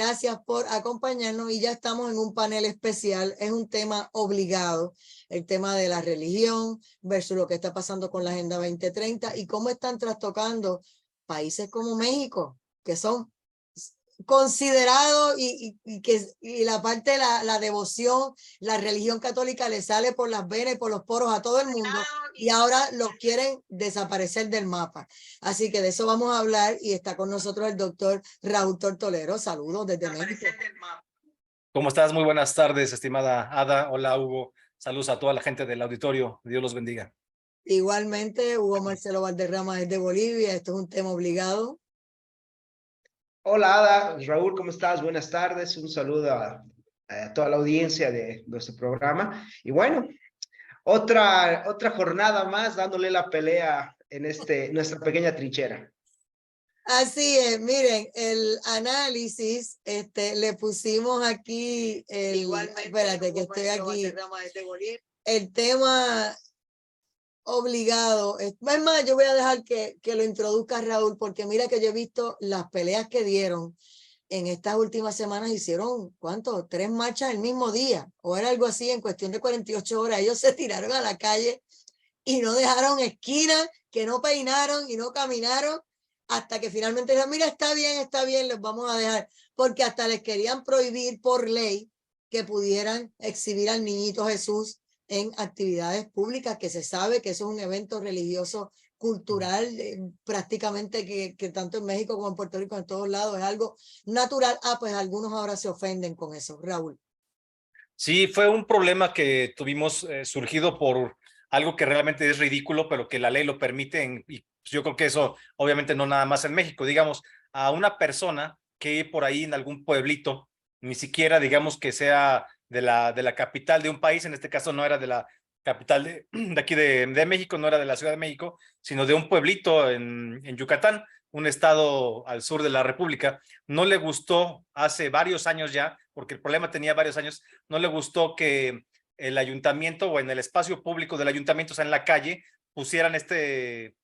Gracias por acompañarnos y ya estamos en un panel especial. Es un tema obligado, el tema de la religión versus lo que está pasando con la Agenda 2030 y cómo están trastocando países como México, que son considerados y la parte de la devoción, la religión católica le sale por las venas y por los poros a todo el mundo y ahora los quieren desaparecer del mapa. Así que de eso vamos a hablar y está con nosotros el doctor Raúl Tortolero. Saludos desde México. ¿Cómo estás? Muy buenas tardes, estimada Ada. Hola, Hugo. Saludos a toda la gente del auditorio. Dios los bendiga. Igualmente, Hugo Marcelo Valderrama es de Bolivia. Esto es un tema obligado. Hola Ada, Raúl, ¿cómo estás? Buenas tardes, un saludo a toda la audiencia de nuestro programa. Y bueno, otra jornada más dándole la pelea en nuestra pequeña trinchera. Así es, miren, el análisis, le pusimos aquí, espérate que estoy aquí, el tema obligado. Es más, yo voy a dejar que lo introduzca Raúl, porque mira que yo he visto las peleas que dieron en estas últimas semanas. Hicieron, ¿cuánto? 3 marchas el mismo día, o era algo así, en cuestión de 48 horas. Ellos se tiraron a la calle y no dejaron esquina, que no peinaron y no caminaron, hasta que finalmente dijeron, mira, está bien, les vamos a dejar, porque hasta les querían prohibir por ley que pudieran exhibir al niñito Jesús en actividades públicas, que se sabe que eso es un evento religioso, cultural, prácticamente que tanto en México como en Puerto Rico, en todos lados, es algo natural. Pues algunos ahora se ofenden con eso. Raúl. Sí, fue un problema que tuvimos surgido por algo que realmente es ridículo, pero que la ley lo permite. Y yo creo que eso, obviamente, no nada más en México. Digamos, a una persona que por ahí en algún pueblito, ni siquiera digamos que sea de la capital de un país, en este caso no era de la capital de aquí de México, no era de la Ciudad de México, sino de un pueblito en Yucatán, un estado al sur de la República. No le gustó hace varios años ya, porque el problema tenía varios años, no le gustó que el ayuntamiento o en el espacio público del ayuntamiento, o sea, en la calle, pusieran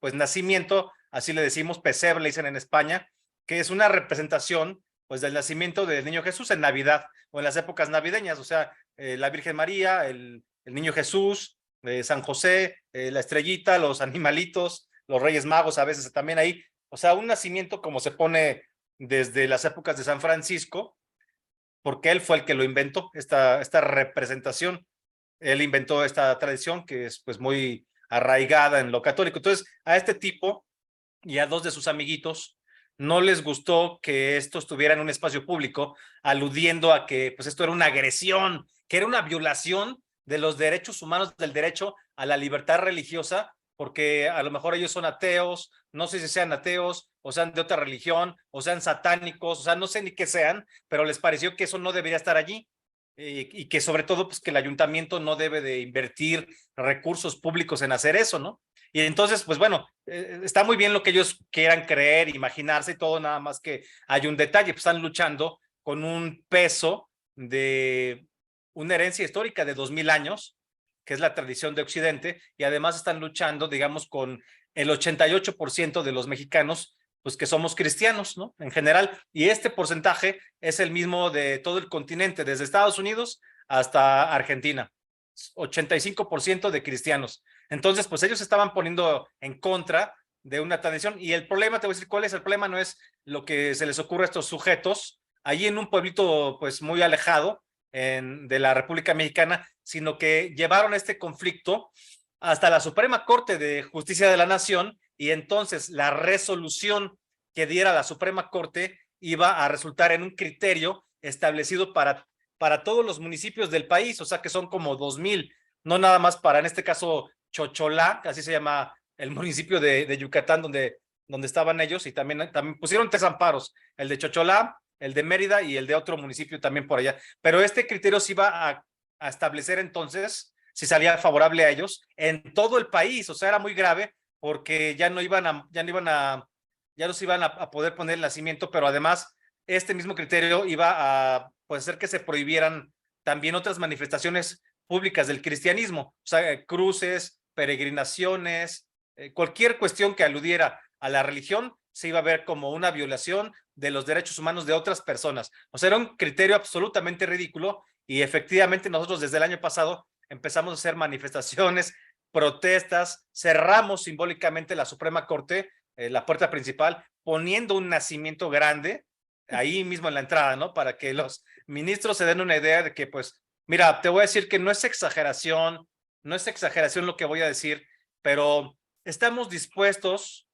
pues nacimiento, así le decimos, pesebre, le dicen en España, que es una representación pues del nacimiento del niño Jesús en Navidad o en las épocas navideñas, o sea, la Virgen María, el niño Jesús, San José, la estrellita, los animalitos, los Reyes Magos a veces también ahí, o sea, un nacimiento como se pone desde las épocas de San Francisco, porque él fue el que lo inventó, esta representación. Él inventó esta tradición que es pues muy arraigada en lo católico. Entonces, a este tipo y a 2 de sus amiguitos no les gustó que esto estuviera en un espacio público, aludiendo a que pues esto era una agresión, que era una violación de los derechos humanos, del derecho a la libertad religiosa, porque a lo mejor ellos son ateos, no sé si sean ateos, o sean de otra religión, o sean satánicos, o sea, no sé ni qué sean, pero les pareció que eso no debería estar allí. Y que sobre todo pues que el ayuntamiento no debe de invertir recursos públicos en hacer eso, ¿no? Y entonces, pues bueno, está muy bien lo que ellos quieran creer, imaginarse y todo, nada más que hay un detalle, pues están luchando con un peso de una herencia histórica de 2000 años, que es la tradición de Occidente, y además están luchando, digamos, con el 88% de los mexicanos, pues que somos cristianos, ¿no? En general, y este porcentaje es el mismo de todo el continente, desde Estados Unidos hasta Argentina, 85% de cristianos. Entonces, pues ellos estaban poniendo en contra de una tradición, y el problema, te voy a decir cuál es el problema, no es lo que se les ocurre a estos sujetos, allí en un pueblito pues muy alejado de la República Mexicana, sino que llevaron este conflicto hasta la Suprema Corte de Justicia de la Nación, y entonces la resolución que diera la Suprema Corte iba a resultar en un criterio establecido para todos los municipios del país, o sea que son como 2000, no nada más para, en este caso, Chocholá, así se llama el municipio de Yucatán donde estaban ellos, y también pusieron 3 amparos, el de Chocholá, el de Mérida y el de otro municipio también por allá, pero este criterio se iba a establecer entonces, si salía favorable a ellos, en todo el país, o sea, era muy grave, porque ya no se iban a poder poner el nacimiento, pero además este mismo criterio iba a pues, hacer que se prohibieran también otras manifestaciones públicas del cristianismo, o sea, cruces, peregrinaciones, cualquier cuestión que aludiera a la religión se iba a ver como una violación de los derechos humanos de otras personas. O sea, era un criterio absolutamente ridículo y efectivamente nosotros desde el año pasado empezamos a hacer manifestaciones, protestas, cerramos simbólicamente la Suprema Corte, la puerta principal, poniendo un nacimiento grande ahí mismo en la entrada, ¿no? Para que los ministros se den una idea de que, pues, mira, te voy a decir que no es exageración lo que voy a decir, pero estamos dispuestos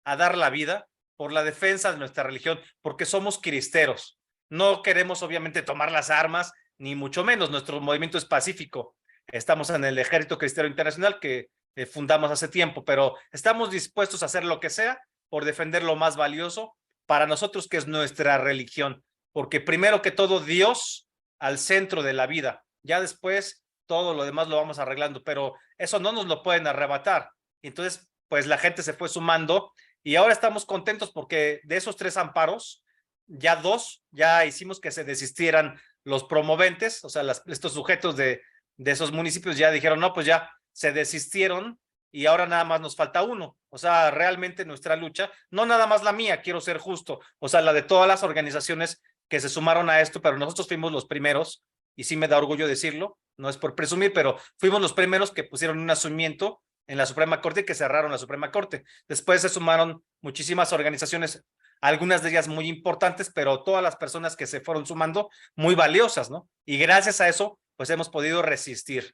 a dar la vida por la defensa de nuestra religión, porque somos cristeros. No queremos obviamente tomar las armas, ni mucho menos. Nuestro movimiento es pacífico. Estamos en el Ejército Cristero Internacional que fundamos hace tiempo, pero estamos dispuestos a hacer lo que sea por defender lo más valioso para nosotros, que es nuestra religión. Porque primero que todo, Dios al centro de la vida. Ya después todo lo demás lo vamos arreglando, pero eso no nos lo pueden arrebatar. Entonces, pues la gente se fue sumando y ahora estamos contentos porque de esos 3 amparos, ya 2, ya hicimos que se desistieran los promoventes, o sea, estos sujetos de esos municipios ya dijeron, no, pues ya se desistieron y ahora nada más nos falta 1. O sea, realmente nuestra lucha, no nada más la mía, quiero ser justo, o sea, la de todas las organizaciones que se sumaron a esto, pero nosotros fuimos los primeros, y sí me da orgullo decirlo, no es por presumir, pero fuimos los primeros que pusieron un asumimiento en la Suprema Corte y que cerraron la Suprema Corte. Después se sumaron muchísimas organizaciones, algunas de ellas muy importantes, pero todas las personas que se fueron sumando muy valiosas, ¿no? Y gracias a eso, pues hemos podido resistir.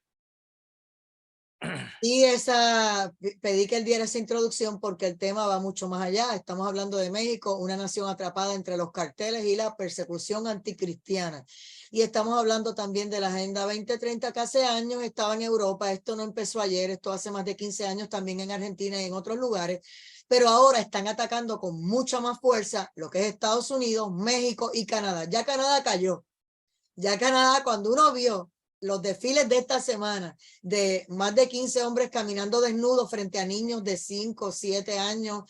Y pedí que él diera esa introducción porque el tema va mucho más allá. Estamos hablando de México, una nación atrapada entre los carteles y la persecución anticristiana. Y estamos hablando también de la Agenda 2030, que hace años estaba en Europa. Esto no empezó ayer, esto hace más de 15 años también en Argentina y en otros lugares. Pero ahora están atacando con mucha más fuerza lo que es Estados Unidos, México y Canadá. Ya Canadá cayó. Ya Canadá, cuando uno vio los desfiles de esta semana de más de 15 hombres caminando desnudos frente a niños de 5, 7 años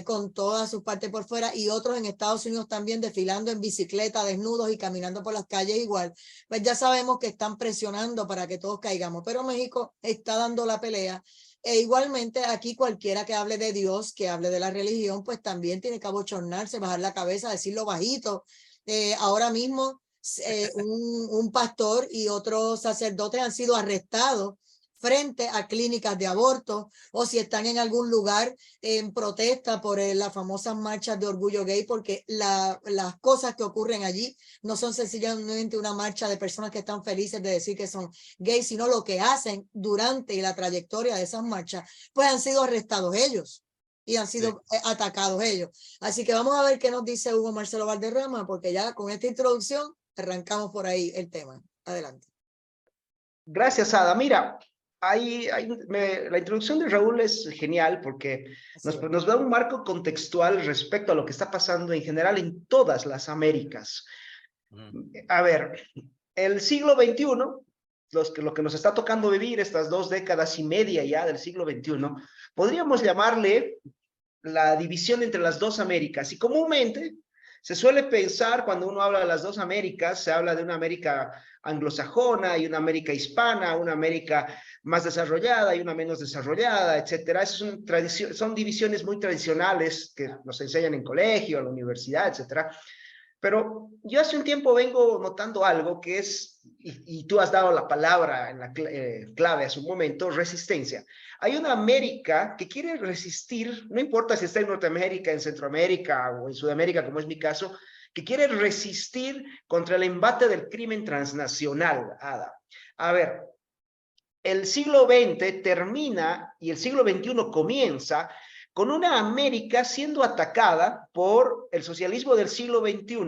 con todas sus partes por fuera, y otros en Estados Unidos también desfilando en bicicleta desnudos y caminando por las calles igual, pues ya sabemos que están presionando para que todos caigamos, pero México está dando la pelea. E igualmente aquí cualquiera que hable de Dios, que hable de la religión, pues también tiene que abochornarse, bajar la cabeza, decirlo bajito. Ahora mismo un pastor y otros sacerdotes han sido arrestados frente a clínicas de aborto, o si están en algún lugar en protesta por las famosas marchas de orgullo gay, porque las cosas que ocurren allí no son sencillamente una marcha de personas que están felices de decir que son gays, sino lo que hacen durante la trayectoria de esas marchas, pues han sido arrestados ellos y han sido atacados ellos. Así que vamos a ver qué nos dice Hugo Marcelo Valderrama, porque ya con esta introducción arrancamos por ahí el tema. Adelante. Gracias, Ada. Mira, la introducción de Raúl es genial porque nos da un marco contextual respecto a lo que está pasando en general en todas las Américas. A ver, el siglo XXI, lo que nos está tocando vivir, estas 2 décadas y media ya del siglo XXI, podríamos llamarle la división entre las 2 Américas. Y comúnmente se suele pensar, cuando uno habla de las 2 Américas, se habla de una América anglosajona y una América hispana, una América más desarrollada y una menos desarrollada, etcétera. Son divisiones muy tradicionales que nos enseñan en colegio, en la universidad, etcétera. Pero yo hace un tiempo vengo notando algo que es, y tú has dado la palabra en la clave hace un momento, resistencia. Hay una América que quiere resistir, no importa si está en Norteamérica, en Centroamérica o en Sudamérica, como es mi caso, que quiere resistir contra el embate del crimen transnacional, Ada. A ver, el siglo XX termina y el siglo XXI comienza con una América siendo atacada por el socialismo del siglo XXI,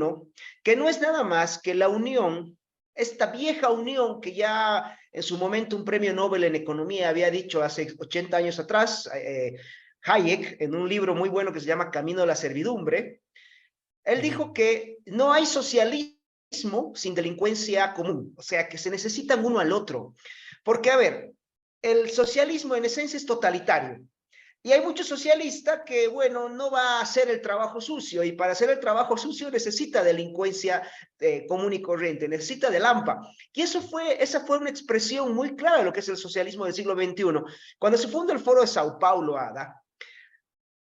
que no es nada más que la unión, esta vieja unión que ya en su momento un premio Nobel en economía había dicho hace 80 años atrás, Hayek, en un libro muy bueno que se llama Camino a la Servidumbre, él dijo que no hay socialismo sin delincuencia común, o sea, que se necesitan uno al otro. Porque, a ver, el socialismo en esencia es totalitario. Y hay muchos socialistas que, bueno, no va a hacer el trabajo sucio, y para hacer el trabajo sucio necesita delincuencia común y corriente, necesita del AMPA. Y esa fue una expresión muy clara de lo que es el socialismo del siglo XXI. Cuando se funda el Foro de Sao Paulo, Ada,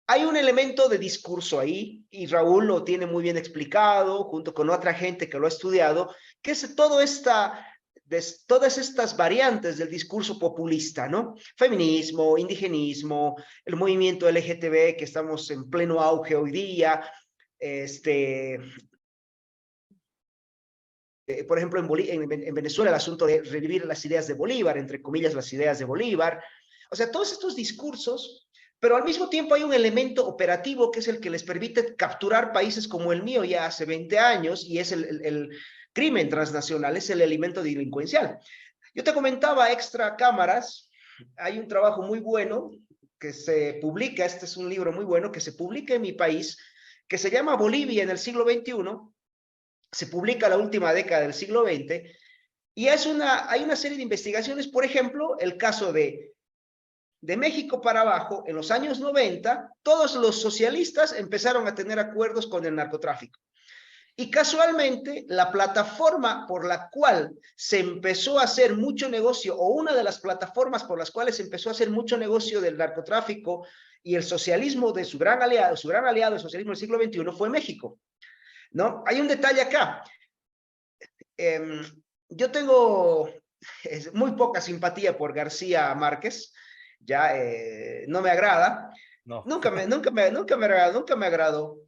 hay un elemento de discurso ahí, y Raúl lo tiene muy bien explicado, junto con otra gente que lo ha estudiado, que es todas estas variantes del discurso populista, ¿no? Feminismo, indigenismo, el movimiento LGTB que estamos en pleno auge hoy día, por ejemplo, en Venezuela el asunto de revivir las ideas de Bolívar, entre comillas, las ideas de Bolívar. O sea, todos estos discursos, pero al mismo tiempo hay un elemento operativo que es el que les permite capturar países como el mío ya hace 20 años, y es el crimen transnacional, es el elemento delincuencial. Yo te comentaba extra cámaras, hay un trabajo muy bueno que se publica, este es un libro muy bueno que se publica en mi país, que se llama Bolivia en el siglo XXI, se publica la última década del siglo XX, y hay una serie de investigaciones, por ejemplo, el caso de México para abajo, en los años 90, todos los socialistas empezaron a tener acuerdos con el narcotráfico. Y casualmente, la plataforma por la cual se empezó a hacer mucho negocio, o una de las plataformas por las cuales se empezó a hacer mucho negocio del narcotráfico y el socialismo de su gran aliado, el socialismo del siglo XXI, fue México, ¿no? Hay un detalle acá. Yo tengo muy poca simpatía por García Márquez, ya no me agrada, No. nunca me agradó.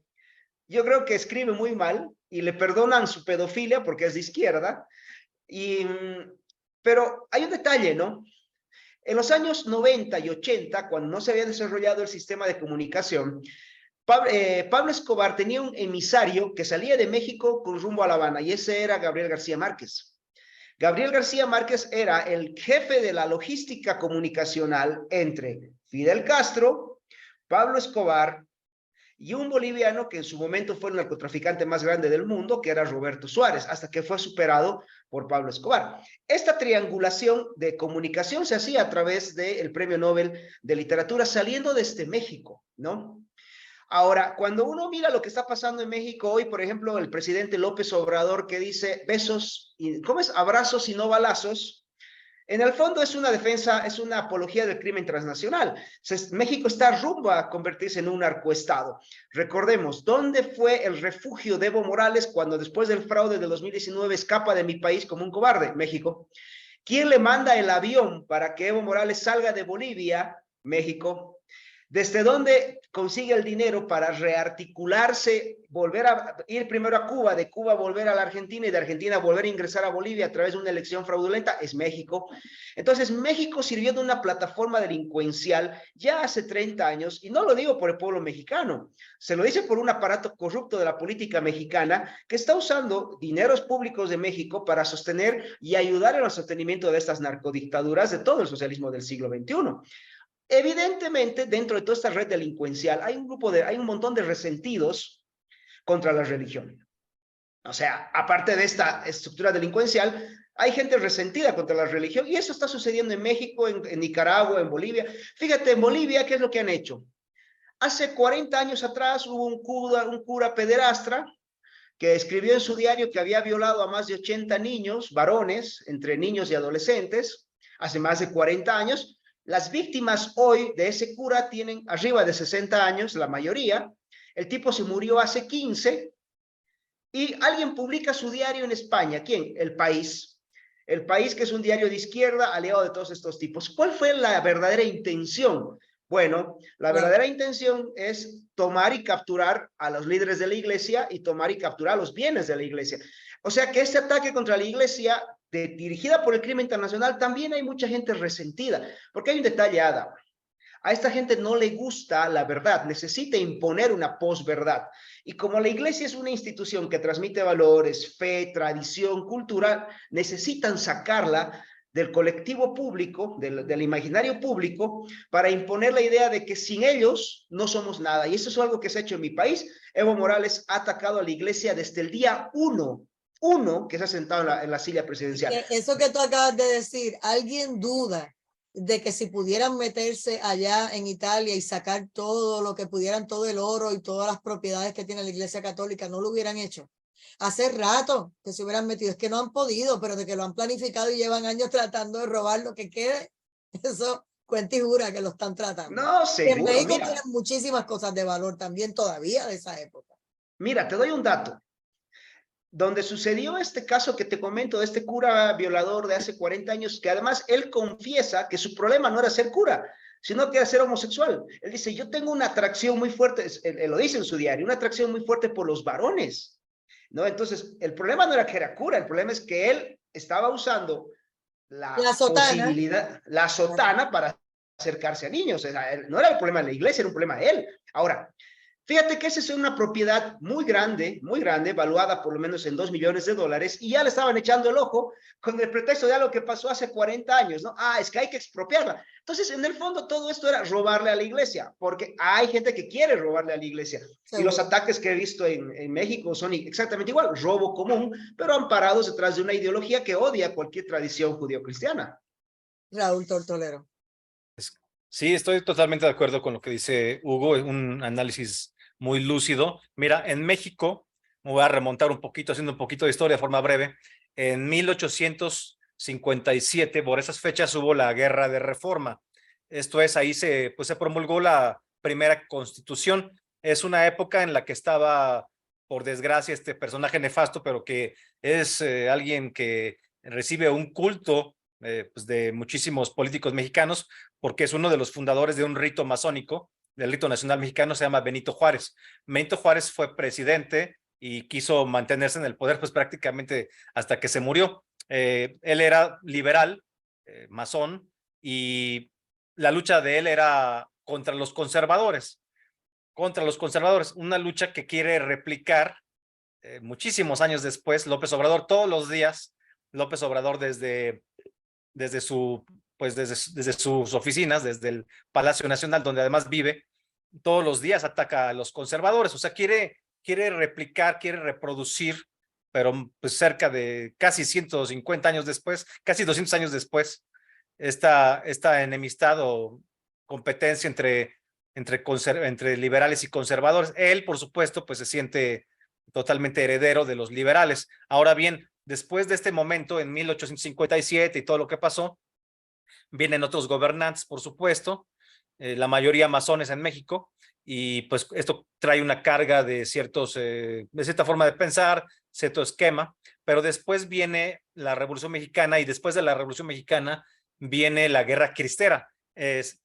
Yo creo que escribe muy mal y le perdonan su pedofilia porque es de izquierda, pero hay un detalle, ¿no? En los años 90 y 80, cuando no se había desarrollado el sistema de comunicación, Pablo Escobar tenía un emisario que salía de México con rumbo a La Habana, y ese era Gabriel García Márquez. Gabriel García Márquez era el jefe de la logística comunicacional entre Fidel Castro, Pablo Escobar y un boliviano que en su momento fue el narcotraficante más grande del mundo, que era Roberto Suárez, hasta que fue superado por Pablo Escobar. Esta triangulación de comunicación se hacía a través del Premio Nobel de Literatura saliendo desde México, ¿no? Ahora, cuando uno mira lo que está pasando en México hoy, por ejemplo, el presidente López Obrador que dice besos, ¿cómo es? Abrazos y no balazos. En el fondo es una defensa, es una apología del crimen transnacional. México está rumbo a convertirse en un narcoestado. Recordemos, ¿dónde fue el refugio de Evo Morales cuando después del fraude de 2019 escapa de mi país como un cobarde? México. ¿Quién le manda el avión para que Evo Morales salga de Bolivia? México. ¿Desde dónde consigue el dinero para rearticularse, volver a ir primero a Cuba, de Cuba volver a la Argentina y de Argentina volver a ingresar a Bolivia a través de una elección fraudulenta? Es México. Entonces, México sirvió de una plataforma delincuencial ya hace 30 años, y no lo digo por el pueblo mexicano, se lo dice por un aparato corrupto de la política mexicana que está usando dineros públicos de México para sostener y ayudar en el sostenimiento de estas narcodictaduras de todo el socialismo del siglo XXI. Evidentemente, dentro de toda esta red delincuencial hay un montón de resentidos contra la religión. O sea, aparte de esta estructura delincuencial, hay gente resentida contra la religión, y eso está sucediendo en México, en Nicaragua, en Bolivia. Fíjate, en Bolivia, ¿qué es lo que han hecho? Hace 40 años atrás hubo un cura pederastra que escribió en su diario que había violado a más de 80 niños, varones, entre niños y adolescentes, hace más de 40 años. Las víctimas hoy de ese cura tienen arriba de 60 años, la mayoría. El tipo se murió hace 15, y alguien publica su diario en España. ¿Quién? El País. El País, que es un diario de izquierda, aliado de todos estos tipos. ¿Cuál fue la verdadera intención? Bueno, la verdadera intención es tomar y capturar a los líderes de la iglesia y tomar y capturar los bienes de la iglesia. O sea que este ataque contra la iglesia, dirigida por el crimen internacional, también hay mucha gente resentida, porque hay un detalle, Ada. A esta gente no le gusta la verdad, necesita imponer una posverdad. Y como la iglesia es una institución que transmite valores, fe, tradición, cultura, necesitan sacarla del colectivo público, del imaginario público, para imponer la idea de que sin ellos no somos nada. Y eso es algo que se ha hecho en mi país. Evo Morales ha atacado a la iglesia desde el día uno que se ha sentado en la silla presidencial. Eso que tú acabas de decir, ¿alguien duda de que si pudieran meterse allá en Italia y sacar todo lo que pudieran, todo el oro y todas las propiedades que tiene la Iglesia Católica, no lo hubieran hecho? Hace rato que se hubieran metido, es que no han podido, pero de que lo han planificado y llevan años tratando de robar lo que quede, eso cuenta y jura que lo están tratando. No, En seguro, México mira. tienen muchísimas cosas de valor también todavía de esa época. Mira, te doy un dato. Donde sucedió este caso que te comento de este cura violador de hace 40 años, que además él confiesa que su problema no era ser cura, sino que era ser homosexual. Él dice, yo tengo una atracción muy fuerte, él lo dice en su diario, una atracción muy fuerte por los varones, ¿no? Entonces, el problema no era que era cura, el problema es que él estaba usando La la sotana. posibilidad, la sotana para acercarse a niños. O sea, no era el problema de la iglesia, era un problema de él. Ahora, fíjate que esa es una propiedad muy grande, valuada por lo menos en $2 millones, y ya le estaban echando el ojo con el pretexto de algo que pasó hace 40 años, ¿no? Ah, es que hay que expropiarla. Entonces, en el fondo, todo esto era robarle a la iglesia, porque hay gente que quiere robarle a la iglesia. Seguro. Y los ataques que he visto en México son exactamente igual, robo común, pero amparados detrás de una ideología que odia cualquier tradición judío-cristiana. Raúl Tortolero. Sí, estoy totalmente de acuerdo con lo que dice Hugo, es un análisis muy lúcido. Mira, en México, me voy a remontar un poquito, haciendo un poquito de historia de forma breve. En 1857, por esas fechas, hubo la Guerra de Reforma. Esto es, ahí se promulgó la primera constitución. Es una época en la que estaba, por desgracia, este personaje nefasto, pero que es alguien que recibe un culto pues de muchísimos políticos mexicanos, porque es uno de los fundadores de un rito masónico, del rito nacional mexicano, se llama Benito Juárez. Benito Juárez fue presidente y quiso mantenerse en el poder pues prácticamente hasta que se murió. Él era liberal, masón, y la lucha de él era contra los conservadores, una lucha que quiere replicar muchísimos años después López Obrador. Todos los días López Obrador desde sus oficinas, desde el Palacio Nacional, donde además vive, todos los días ataca a los conservadores. O sea, quiere replicar, quiere reproducir, pero pues cerca de casi 150 años después, casi 200 años después, esta enemistad o competencia entre liberales y conservadores. Él, por supuesto, pues se siente totalmente heredero de los liberales. Ahora bien, después de este momento, en 1857 y todo lo que pasó, vienen otros gobernantes, por supuesto, la mayoría masones en México, y pues esto trae una carga de de cierta forma de pensar, cierto esquema, pero después viene la Revolución Mexicana, y después de la Revolución Mexicana viene la Guerra Cristera,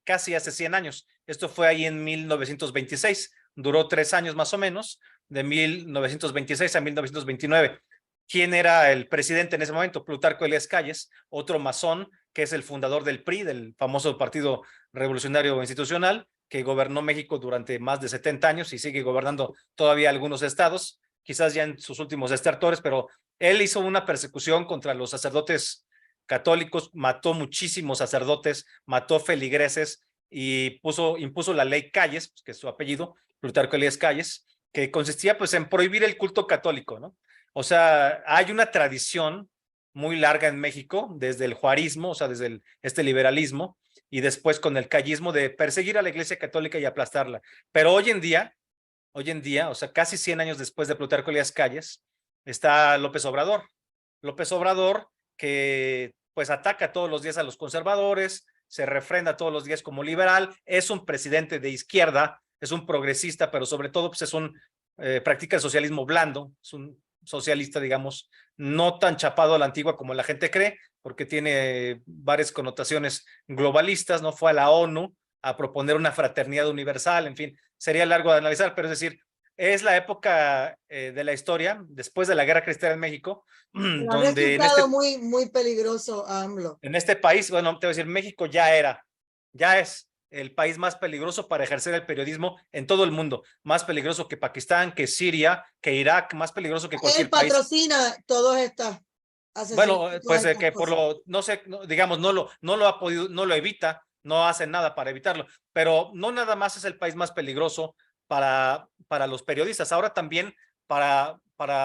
casi hace 100 años. Esto fue ahí en 1926, duró 3 años más o menos, de 1926 a 1929. ¿Quién era el presidente en ese momento? Plutarco Elías Calles, otro masón, que es el fundador del PRI, del famoso Partido Revolucionario Institucional, que gobernó México durante más de 70 años y sigue gobernando todavía algunos estados, quizás ya en sus últimos estertores, pero él hizo una persecución contra los sacerdotes católicos, mató muchísimos sacerdotes, mató feligreses y impuso la ley Calles, que es su apellido, Plutarco Elías Calles, que consistía pues en prohibir el culto católico, ¿no? O sea, hay una tradición muy larga en México, desde el juarismo, o sea, desde este liberalismo, y después con el callismo de perseguir a la Iglesia Católica y aplastarla. Pero hoy en día, o sea, casi 100 años después de Plutarco Elías Calles, está López Obrador. López Obrador que pues ataca todos los días a los conservadores, se refrenda todos los días como liberal, es un presidente de izquierda, es un progresista, pero sobre todo pues practica el socialismo blando, es un socialista, digamos, no tan chapado a la antigua como la gente cree, porque tiene varias connotaciones globalistas, no fue a la ONU a proponer una fraternidad universal, en fin, sería largo de analizar, pero es decir, es la época de la historia, después de la Guerra Cristera en México, Ha donde resultado muy peligroso AMLO. En este país, bueno, te voy a decir, México ya es el país más peligroso para ejercer el periodismo en todo el mundo, más peligroso que Pakistán, que Siria, que Irak, más peligroso que cualquier país. Él patrocina todos estos asesinatos. Bueno, pues que por lo, no sé, digamos, no lo ha podido, no lo evita, no hace nada para evitarlo, pero no nada más es el país más peligroso para los periodistas, ahora también para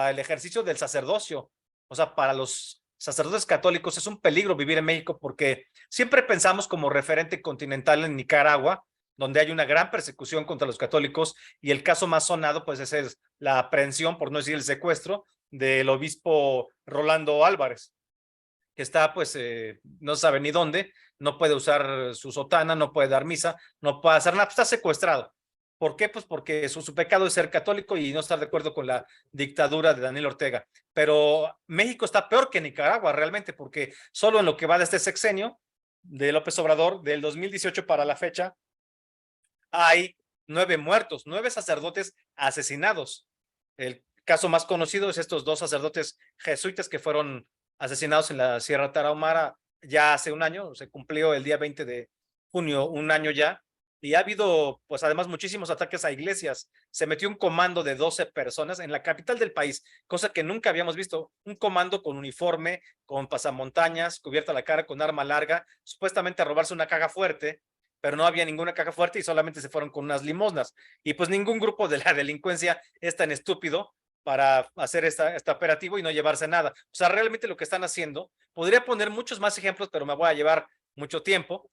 el ejercicio del sacerdocio, o sea, para los sacerdotes católicos es un peligro vivir en México porque siempre pensamos como referente continental en Nicaragua, donde hay una gran persecución contra los católicos, y el caso más sonado pues es la aprehensión, por no decir el secuestro, del obispo Rolando Álvarez. que está pues no sabe ni dónde, no puede usar su sotana, no puede dar misa, no puede hacer nada, pues está secuestrado. ¿Por qué? Pues porque su pecado es ser católico y no estar de acuerdo con la dictadura de Daniel Ortega. Pero México está peor que Nicaragua realmente, porque solo en lo que va de este sexenio de López Obrador, del 2018 para la fecha, hay 9 muertos, 9 sacerdotes asesinados. El caso más conocido es estos 2 sacerdotes jesuitas que fueron asesinados en la Sierra Tarahumara ya hace un año, se cumplió el día 20 de junio, un año ya, y ha habido, pues además, muchísimos ataques a iglesias. Se metió un comando de 12 personas en la capital del país, cosa que nunca habíamos visto, un comando con uniforme, con pasamontañas, cubierta la cara, con arma larga, supuestamente a robarse una caja fuerte, pero no había ninguna caja fuerte y solamente se fueron con unas limosnas. Y pues ningún grupo de la delincuencia es tan estúpido para hacer este operativo y no llevarse nada. O sea, realmente lo que están haciendo, podría poner muchos más ejemplos, pero me voy a llevar mucho tiempo.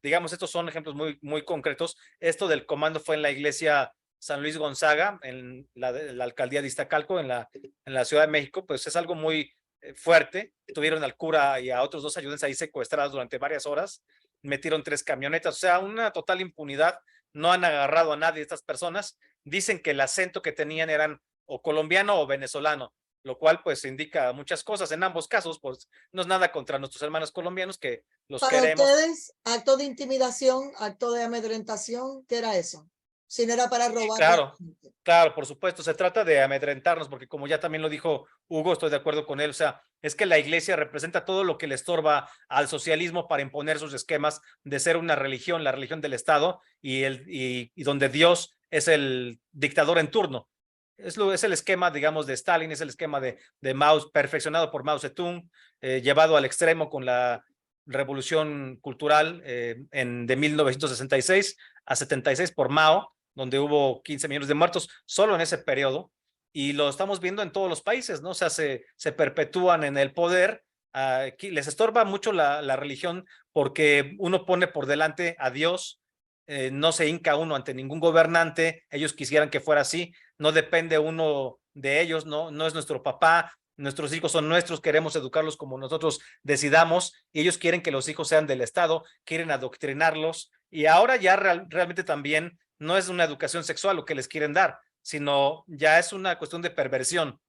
Digamos, estos son ejemplos muy concretos. Esto del comando fue en la iglesia San Luis Gonzaga, en la alcaldía de Iztacalco, en la Ciudad de México, pues es algo muy fuerte. Tuvieron al cura y a otros 2 ayudantes ahí secuestrados durante varias horas, metieron 3 camionetas, o sea, una total impunidad, no han agarrado a nadie de estas personas, dicen que el acento que tenían eran o colombiano o venezolano, lo cual pues indica muchas cosas. En ambos casos, pues no es nada contra nuestros hermanos colombianos, que los Para queremos. ustedes, acto de intimidación, acto de amedrentación, ¿qué era eso? Si no era para robar. Claro, claro, por supuesto, se trata de amedrentarnos, porque como ya también lo dijo Hugo, estoy de acuerdo con él, o sea, es que la iglesia representa todo lo que le estorba al socialismo para imponer sus esquemas de ser una religión, la religión del Estado, y donde Dios es el dictador en turno. Es el esquema, digamos, de Stalin, es el esquema de Mao, perfeccionado por Mao Zedong, llevado al extremo con la revolución cultural de 1966 a 76 por Mao, donde hubo 15 millones de muertos solo en ese periodo, y lo estamos viendo en todos los países, ¿no? O sea, se perpetúan en el poder. Aquí les estorba mucho la religión porque uno pone por delante a Dios, no se hinca uno ante ningún gobernante, ellos quisieran que fuera así, no depende uno de ellos, no es nuestro papá, nuestros hijos son nuestros, queremos educarlos como nosotros decidamos, y ellos quieren que los hijos sean del Estado, quieren adoctrinarlos, y ahora ya realmente también no es una educación sexual lo que les quieren dar, sino ya es una cuestión de perversión,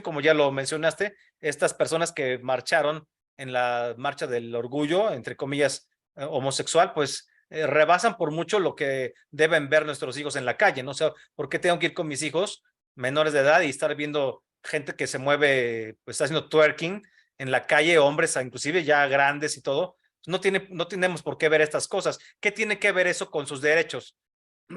como ya lo mencionaste, estas personas que marcharon en la marcha del orgullo, entre comillas, homosexual, pues rebasan por mucho lo que deben ver nuestros hijos en la calle, ¿no? O sea, ¿por qué tengo que ir con mis hijos menores de edad y estar viendo gente que se mueve, pues está haciendo twerking en la calle, hombres inclusive ya grandes y todo? No tenemos por qué ver estas cosas. ¿Qué tiene que ver eso con sus derechos?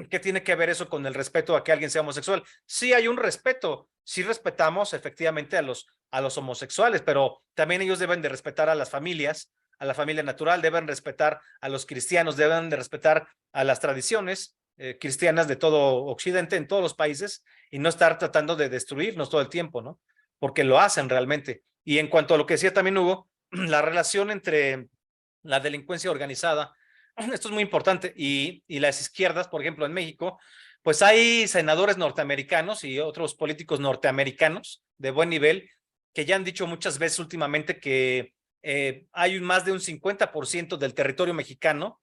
¿Qué tiene que ver eso con el respeto a que alguien sea homosexual? Sí hay un respeto, sí respetamos efectivamente a los homosexuales, pero también ellos deben de respetar a las familias, a la familia natural, deben respetar a los cristianos, deben de respetar a las tradiciones cristianas de todo Occidente, en todos los países, y no estar tratando de destruirnos todo el tiempo, ¿no? Porque lo hacen realmente. Y en cuanto a lo que decía también Hugo, la relación entre la delincuencia organizada, esto es muy importante, y las izquierdas, por ejemplo, en México, pues hay senadores norteamericanos y otros políticos norteamericanos de buen nivel que ya han dicho muchas veces últimamente que hay más de un 50% del territorio mexicano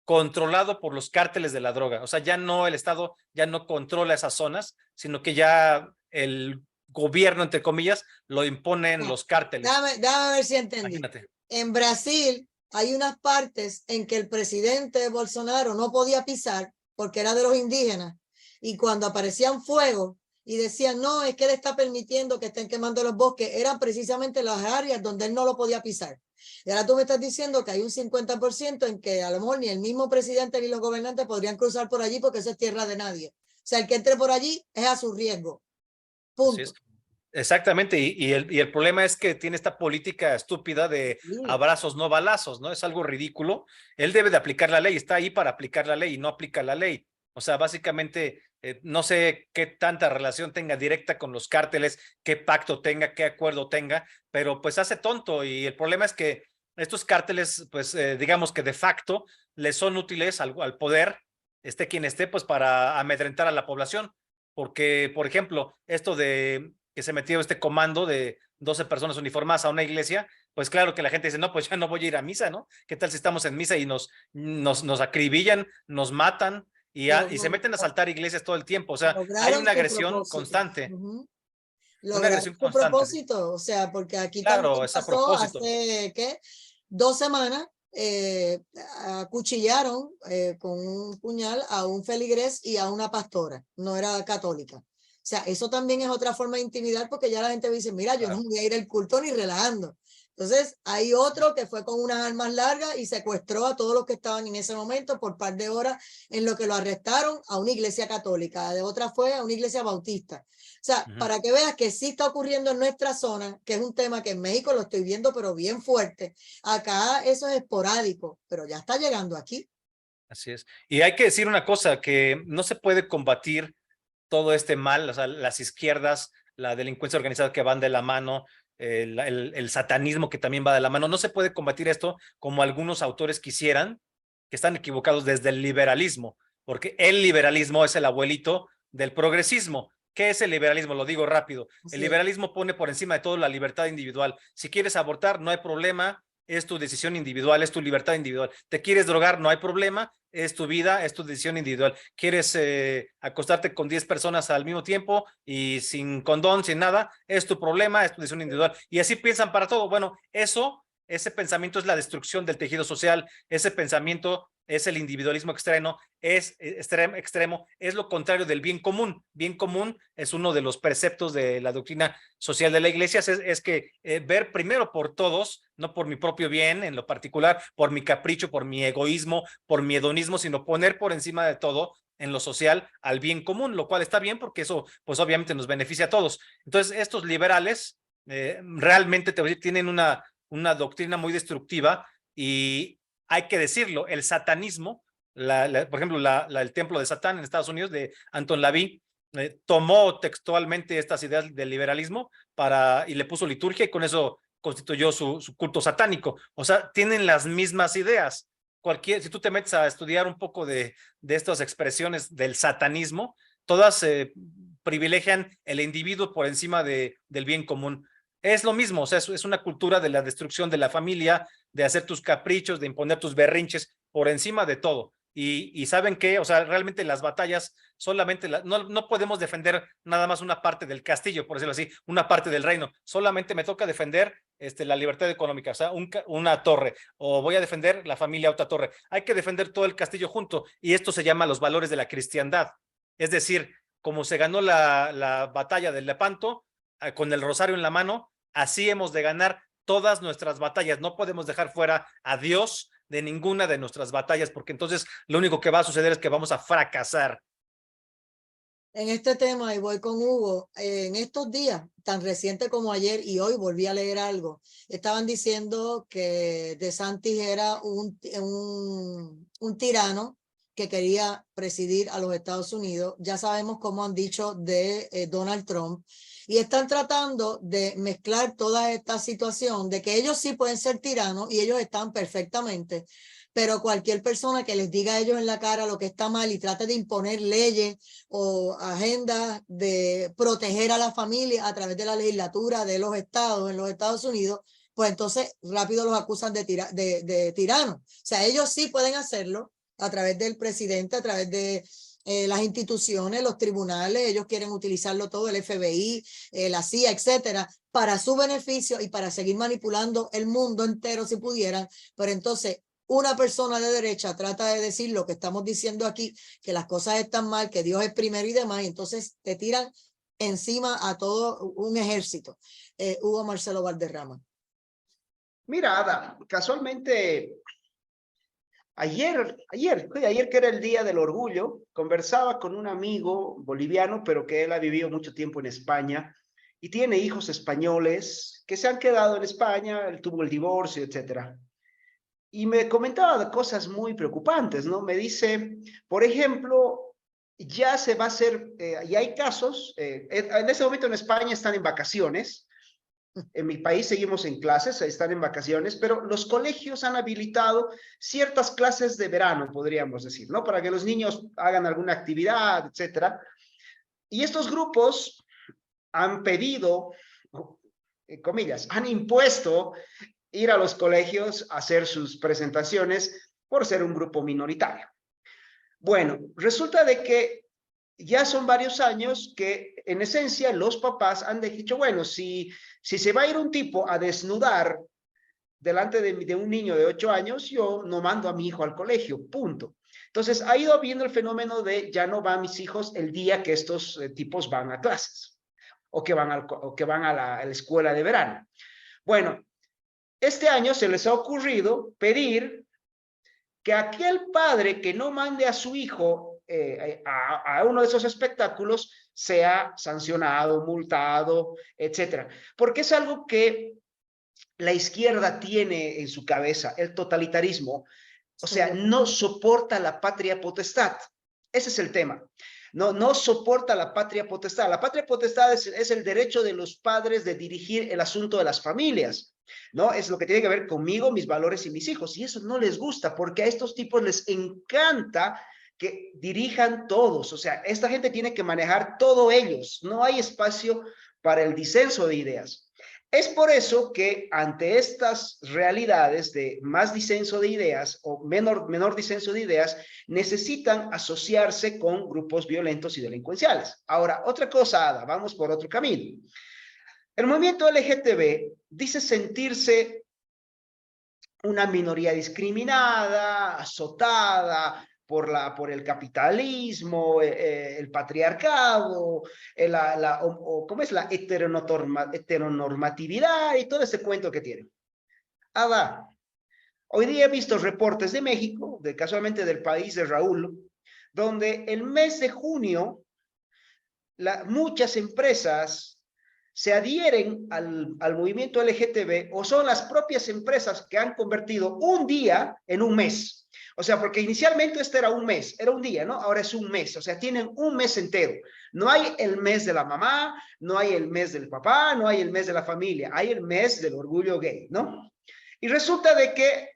controlado por los cárteles de la droga. O sea, ya no, el Estado ya no controla esas zonas, sino que ya el gobierno, entre comillas, lo imponen los cárteles. Déjame ver si entendí. Imagínate. En Brasil hay unas partes en que el presidente Bolsonaro no podía pisar porque era de los indígenas, y cuando aparecían fuego y decían, no, es que él está permitiendo que estén quemando los bosques, eran precisamente las áreas donde él no lo podía pisar. Y ahora tú me estás diciendo que hay un 50% en que a lo mejor ni el mismo presidente ni los gobernantes podrían cruzar por allí porque eso es tierra de nadie. O sea, el que entre por allí es a su riesgo. Punto. Sí, exactamente, y el problema es que tiene esta política estúpida de abrazos, no balazos, ¿no? Es algo ridículo. Él debe de aplicar la ley, está ahí para aplicar la ley y no aplica la ley. O sea, básicamente, no sé qué tanta relación tenga directa con los cárteles, qué pacto tenga, qué acuerdo tenga, pero pues hace tonto, y el problema es que estos cárteles, pues digamos que de facto les son útiles al poder, esté quien esté, pues para amedrentar a la población. Porque, por ejemplo, esto de que se metió este comando de 12 personas uniformadas a una iglesia, pues claro que la gente dice, no, pues ya no voy a ir a misa, ¿no? ¿Qué tal si estamos en misa y nos acribillan, nos matan y se meten a asaltar iglesias todo el tiempo? O sea, hay lograron una su agresión propósito. constante. Una Lograron agresión su constante, sí. propósito, o sea, porque aquí Claro, también es a pasó propósito. hace, ¿qué? 2 semanas, acuchillaron con un puñal a un feligrés y a una pastora, no era católica. O sea, eso también es otra forma de intimidar, porque ya la gente dice, mira, yo no voy a ir al culto ni relajando. Entonces, hay otro que fue con unas armas largas y secuestró a todos los que estaban en ese momento por par de horas, en lo que lo arrestaron a una iglesia católica, de otra fue a una iglesia bautista. O sea, para que veas que sí está ocurriendo en nuestra zona, que es un tema que en México lo estoy viendo, pero bien fuerte. Acá eso es esporádico, pero ya está llegando aquí. Así es. Y hay que decir una cosa, que no se puede combatir todo este mal, o sea, las izquierdas, la delincuencia organizada que van de la mano, el satanismo que también va de la mano. No se puede combatir esto como algunos autores quisieran, que están equivocados, desde el liberalismo, porque el liberalismo es el abuelito del progresismo. ¿Qué es el liberalismo? Lo digo rápido. El liberalismo pone por encima de todo la libertad individual. Si quieres abortar, no hay problema, es tu decisión individual, es tu libertad individual. ¿Te quieres drogar? No hay problema, es tu vida, es tu decisión individual. ¿Quieres acostarte con 10 personas al mismo tiempo y sin condón, sin nada? Es tu problema, es tu decisión individual. Y así piensan para todo. Bueno, ese pensamiento es la destrucción del tejido social, ese pensamiento es el individualismo extremo, es lo contrario del bien común. Bien común es uno de los preceptos de la doctrina social de la iglesia, es que ver primero por todos, no por mi propio bien en lo particular, por mi capricho, por mi egoísmo, por mi hedonismo, sino poner por encima de todo en lo social al bien común, lo cual está bien porque eso pues obviamente nos beneficia a todos. Entonces estos liberales realmente tienen una doctrina muy destructiva y hay que decirlo, el satanismo, por ejemplo, el templo de Satán en Estados Unidos de Anton LaVey, tomó textualmente estas ideas del liberalismo y le puso liturgia y con eso constituyó su culto satánico. O sea, tienen las mismas ideas. Si tú te metes a estudiar un poco de estas expresiones del satanismo, todas privilegian el individuo por encima del bien común. Es lo mismo, o sea, es una cultura de la destrucción de la familia, de hacer tus caprichos, de imponer tus berrinches por encima de todo. Y ¿saben qué? O sea, realmente las batallas solamente, no podemos defender nada más una parte del castillo, por decirlo así, una parte del reino. Solamente me toca defender la libertad económica, o sea, una torre, o voy a defender la familia otra torre. Hay que defender todo el castillo junto, y esto se llama los valores de la cristiandad. Es decir, como se ganó la batalla del Lepanto, con el rosario en la mano, así hemos de ganar todas nuestras batallas. No podemos dejar fuera a Dios de ninguna de nuestras batallas, porque entonces lo único que va a suceder es que vamos a fracasar. En este tema, y voy con Hugo, en estos días, tan reciente como ayer y hoy volví a leer algo, estaban diciendo que DeSantis era un tirano que quería presidir a los Estados Unidos. Ya sabemos cómo han dicho de Donald Trump. Y están tratando de mezclar toda esta situación de que ellos sí pueden ser tiranos y ellos están perfectamente, pero cualquier persona que les diga a ellos en la cara lo que está mal y trate de imponer leyes o agendas de proteger a la familia a través de la legislatura de los estados en los Estados Unidos, pues entonces rápido los acusan de tiranos. O sea, ellos sí pueden hacerlo a través del presidente, a través de las instituciones, los tribunales, ellos quieren utilizarlo todo, el FBI, la CIA, etcétera, para su beneficio y para seguir manipulando el mundo entero si pudieran. Pero entonces una persona de derecha trata de decir lo que estamos diciendo aquí, que las cosas están mal, que Dios es primero y demás, y entonces te tiran encima a todo un ejército. Hugo Marcelo Valderrama. Mira, Ada, casualmente ayer que era el Día del Orgullo, conversaba con un amigo boliviano, pero que él ha vivido mucho tiempo en España y tiene hijos españoles que se han quedado en España, él tuvo el divorcio, etcétera. Y me comentaba de cosas muy preocupantes, ¿no? Me dice, por ejemplo, ya se va a hacer, y hay casos, en ese momento en España están en vacaciones, en mi país seguimos en clases, están en vacaciones, pero los colegios han habilitado ciertas clases de verano, podríamos decir, ¿no? Para que los niños hagan alguna actividad, etcétera. Y estos grupos han pedido, comillas, han impuesto ir a los colegios a hacer sus presentaciones por ser un grupo minoritario. Bueno, resulta de que ya son varios años que en esencia los papás han dicho, bueno, si se va a ir un tipo a desnudar delante de un niño de 8 años, yo no mando a mi hijo al colegio, punto. Entonces ha ido habiendo el fenómeno de ya no van mis hijos el día que estos tipos van a clases o que van a la escuela de verano. Bueno, este año se les ha ocurrido pedir que aquel padre que no mande a su hijo a uno de esos espectáculos sea sancionado, multado, etcétera. Porque es algo que la izquierda tiene en su cabeza, el totalitarismo. O sea, no soporta la patria potestad. Ese es el tema. No soporta la patria potestad. La patria potestad es el derecho de los padres de dirigir el asunto de las familias. ¿No? Es lo que tiene que ver conmigo, mis valores y mis hijos. Y eso no les gusta porque a estos tipos les encanta que dirijan todos. O sea, esta gente tiene que manejar todo ellos. No hay espacio para el disenso de ideas. Es por eso que ante estas realidades de más disenso de ideas o menor disenso de ideas, necesitan asociarse con grupos violentos y delincuenciales. Ahora, otra cosa, Ada, vamos por otro camino. El movimiento LGTB dice sentirse una minoría discriminada, azotada por el capitalismo, el patriarcado, ¿cómo es? La heteronormatividad y todo ese cuento que tienen. Hoy día he visto reportes de México, casualmente del país de Raúl, donde el mes de junio muchas empresas se adhieren al movimiento LGTB o son las propias empresas que han convertido un día en un mes. O sea, porque inicialmente este era un mes, era un día, ¿no? Ahora es un mes, o sea, tienen un mes entero. No hay el mes de la mamá, no hay el mes del papá, no hay el mes de la familia, hay el mes del orgullo gay, ¿no? Y resulta de que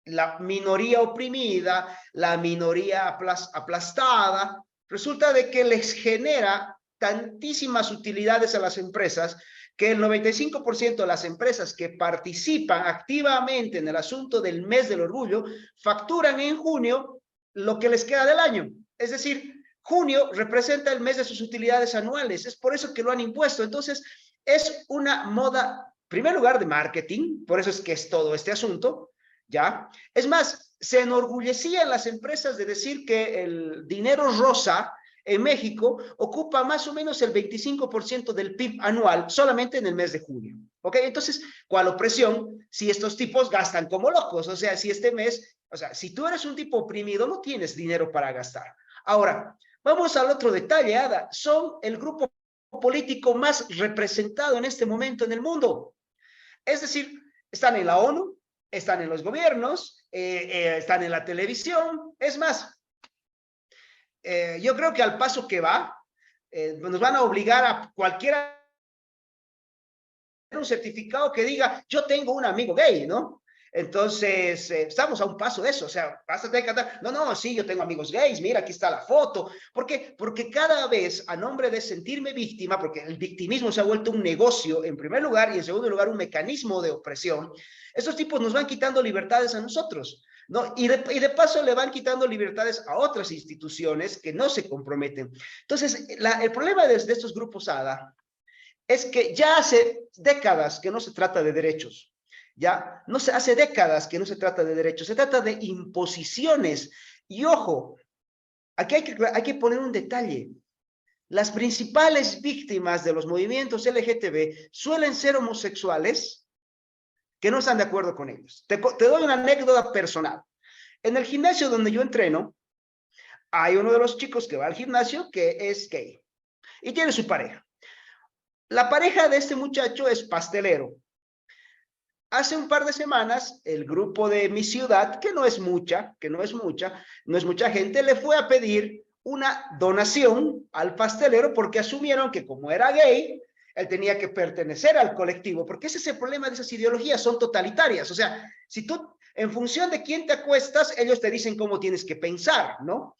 la minoría oprimida, la minoría aplastada, resulta de que les genera tantísimas utilidades a las empresas que el 95% de las empresas que participan activamente en el asunto del mes del orgullo facturan en junio lo que les queda del año. Es decir, junio representa el mes de sus utilidades anuales. Es por eso que lo han impuesto. Entonces, es una moda, en primer lugar, de marketing. Por eso es que es todo este asunto, ¿ya? Es más, se enorgullecían las empresas de decir que el dinero rosa en México ocupa más o menos el 25% del PIB anual solamente en el mes de junio. ¿Ok? Entonces, ¿cuál opresión? Si estos tipos gastan como locos, o sea, si este mes, o sea, si tú eres un tipo oprimido, no tienes dinero para gastar. Ahora, vamos al otro detalle, Ada. Son el grupo político más representado en este momento en el mundo. Es decir, están en la ONU, están en los gobiernos, están en la televisión. Es más, yo creo que al paso que va, nos van a obligar a cualquiera un certificado que diga, yo tengo un amigo gay, ¿no? Entonces, estamos a un paso de eso, o sea, vas a tener que cantar, no, sí, yo tengo amigos gays, mira, aquí está la foto. ¿Por qué? Porque cada vez, a nombre de sentirme víctima, porque el victimismo se ha vuelto un negocio, en primer lugar, y en segundo lugar, un mecanismo de opresión, estos tipos nos van quitando libertades a nosotros, ¿no? Y de paso le van quitando libertades a otras instituciones que no se comprometen. Entonces, el problema de estos grupos ADA es que ya hace décadas que no se trata de derechos, ¿ya? No se hace décadas que no se trata de derechos, se trata de imposiciones. Y ojo, aquí hay que poner un detalle. Las principales víctimas de los movimientos LGTB suelen ser homosexuales que no están de acuerdo con ellos. Te doy una anécdota personal. En el gimnasio donde yo entreno, hay uno de los chicos que va al gimnasio que es gay y tiene su pareja. La pareja de este muchacho es pastelero. Hace un par de semanas, el grupo de mi ciudad, que no es mucha gente, le fue a pedir una donación al pastelero porque asumieron que como era gay, él tenía que pertenecer al colectivo, porque ese es el problema de esas ideologías, son totalitarias. O sea, si tú en función de quién te acuestas, ellos te dicen cómo tienes que pensar, ¿no?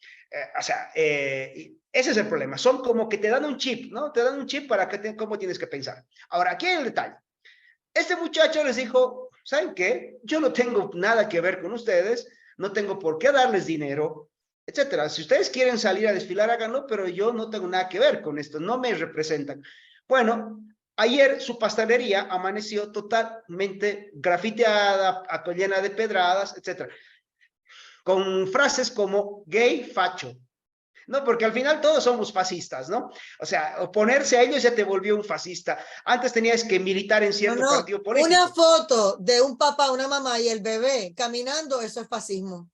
Ese es el problema. Son como que te dan un chip, ¿no? Te dan un chip para que cómo tienes que pensar. Ahora, aquí hay el detalle. Este muchacho les dijo, ¿saben qué? Yo no tengo nada que ver con ustedes, no tengo por qué darles dinero, etcétera. Si ustedes quieren salir a desfilar, háganlo, pero yo no tengo nada que ver con esto, no me representan. Bueno, ayer su pastelería amaneció totalmente grafiteada, llena de pedradas, etcétera, con frases como gay, facho. No, porque al final todos somos fascistas, ¿no? O sea, oponerse a ellos ya te volvió un fascista. Antes tenías que militar en cierto partido político. Una foto de un papá, una mamá y el bebé caminando, eso es fascismo.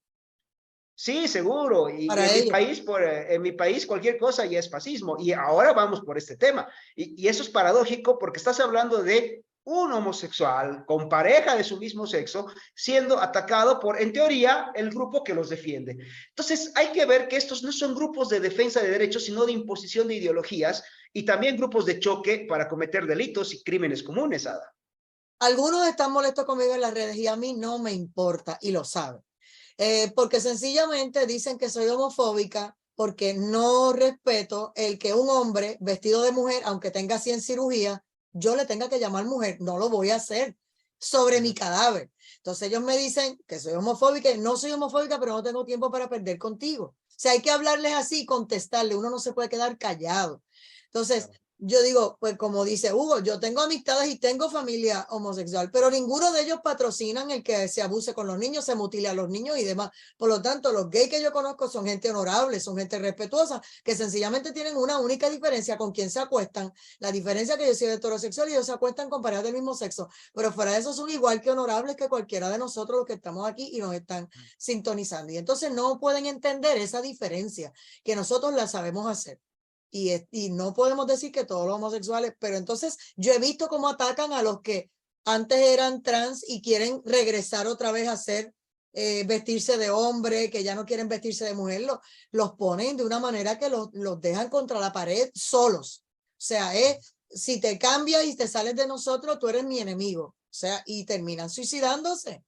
Sí, seguro. Y en mi país cualquier cosa ya es fascismo. Y ahora vamos por este tema. Y eso es paradójico porque estás hablando de un homosexual con pareja de su mismo sexo siendo atacado por, en teoría, el grupo que los defiende. Entonces, hay que ver que estos no son grupos de defensa de derechos, sino de imposición de ideologías y también grupos de choque para cometer delitos y crímenes comunes, Ada. Algunos están molestos conmigo en las redes y a mí no me importa y lo saben. Porque sencillamente dicen que soy homofóbica porque no respeto el que un hombre vestido de mujer, aunque tenga 100 cirugías, yo le tenga que llamar mujer. No lo voy a hacer sobre mi cadáver. Entonces ellos me dicen que soy homofóbica y no soy homofóbica, pero no tengo tiempo para perder contigo. O sea, hay que hablarles así y contestarle. Uno no se puede quedar callado. Entonces, yo digo, pues como dice Hugo, yo tengo amistades y tengo familia homosexual, pero ninguno de ellos patrocinan el que se abuse con los niños, se mutile a los niños y demás. Por lo tanto, los gays que yo conozco son gente honorable, son gente respetuosa, que sencillamente tienen una única diferencia con quien se acuestan. La diferencia que yo soy heterosexual y ellos se acuestan con parejas del mismo sexo, pero fuera de eso son igual que honorables que cualquiera de nosotros los que estamos aquí y nos están sintonizando. Y entonces no pueden entender esa diferencia que nosotros la sabemos hacer. Y no podemos decir que todos los homosexuales, pero entonces yo he visto cómo atacan a los que antes eran trans y quieren regresar otra vez a ser, vestirse de hombre, que ya no quieren vestirse de mujer, los ponen de una manera que los dejan contra la pared solos. O sea, si te cambias y te sales de nosotros, tú eres mi enemigo. O sea, y terminan suicidándose.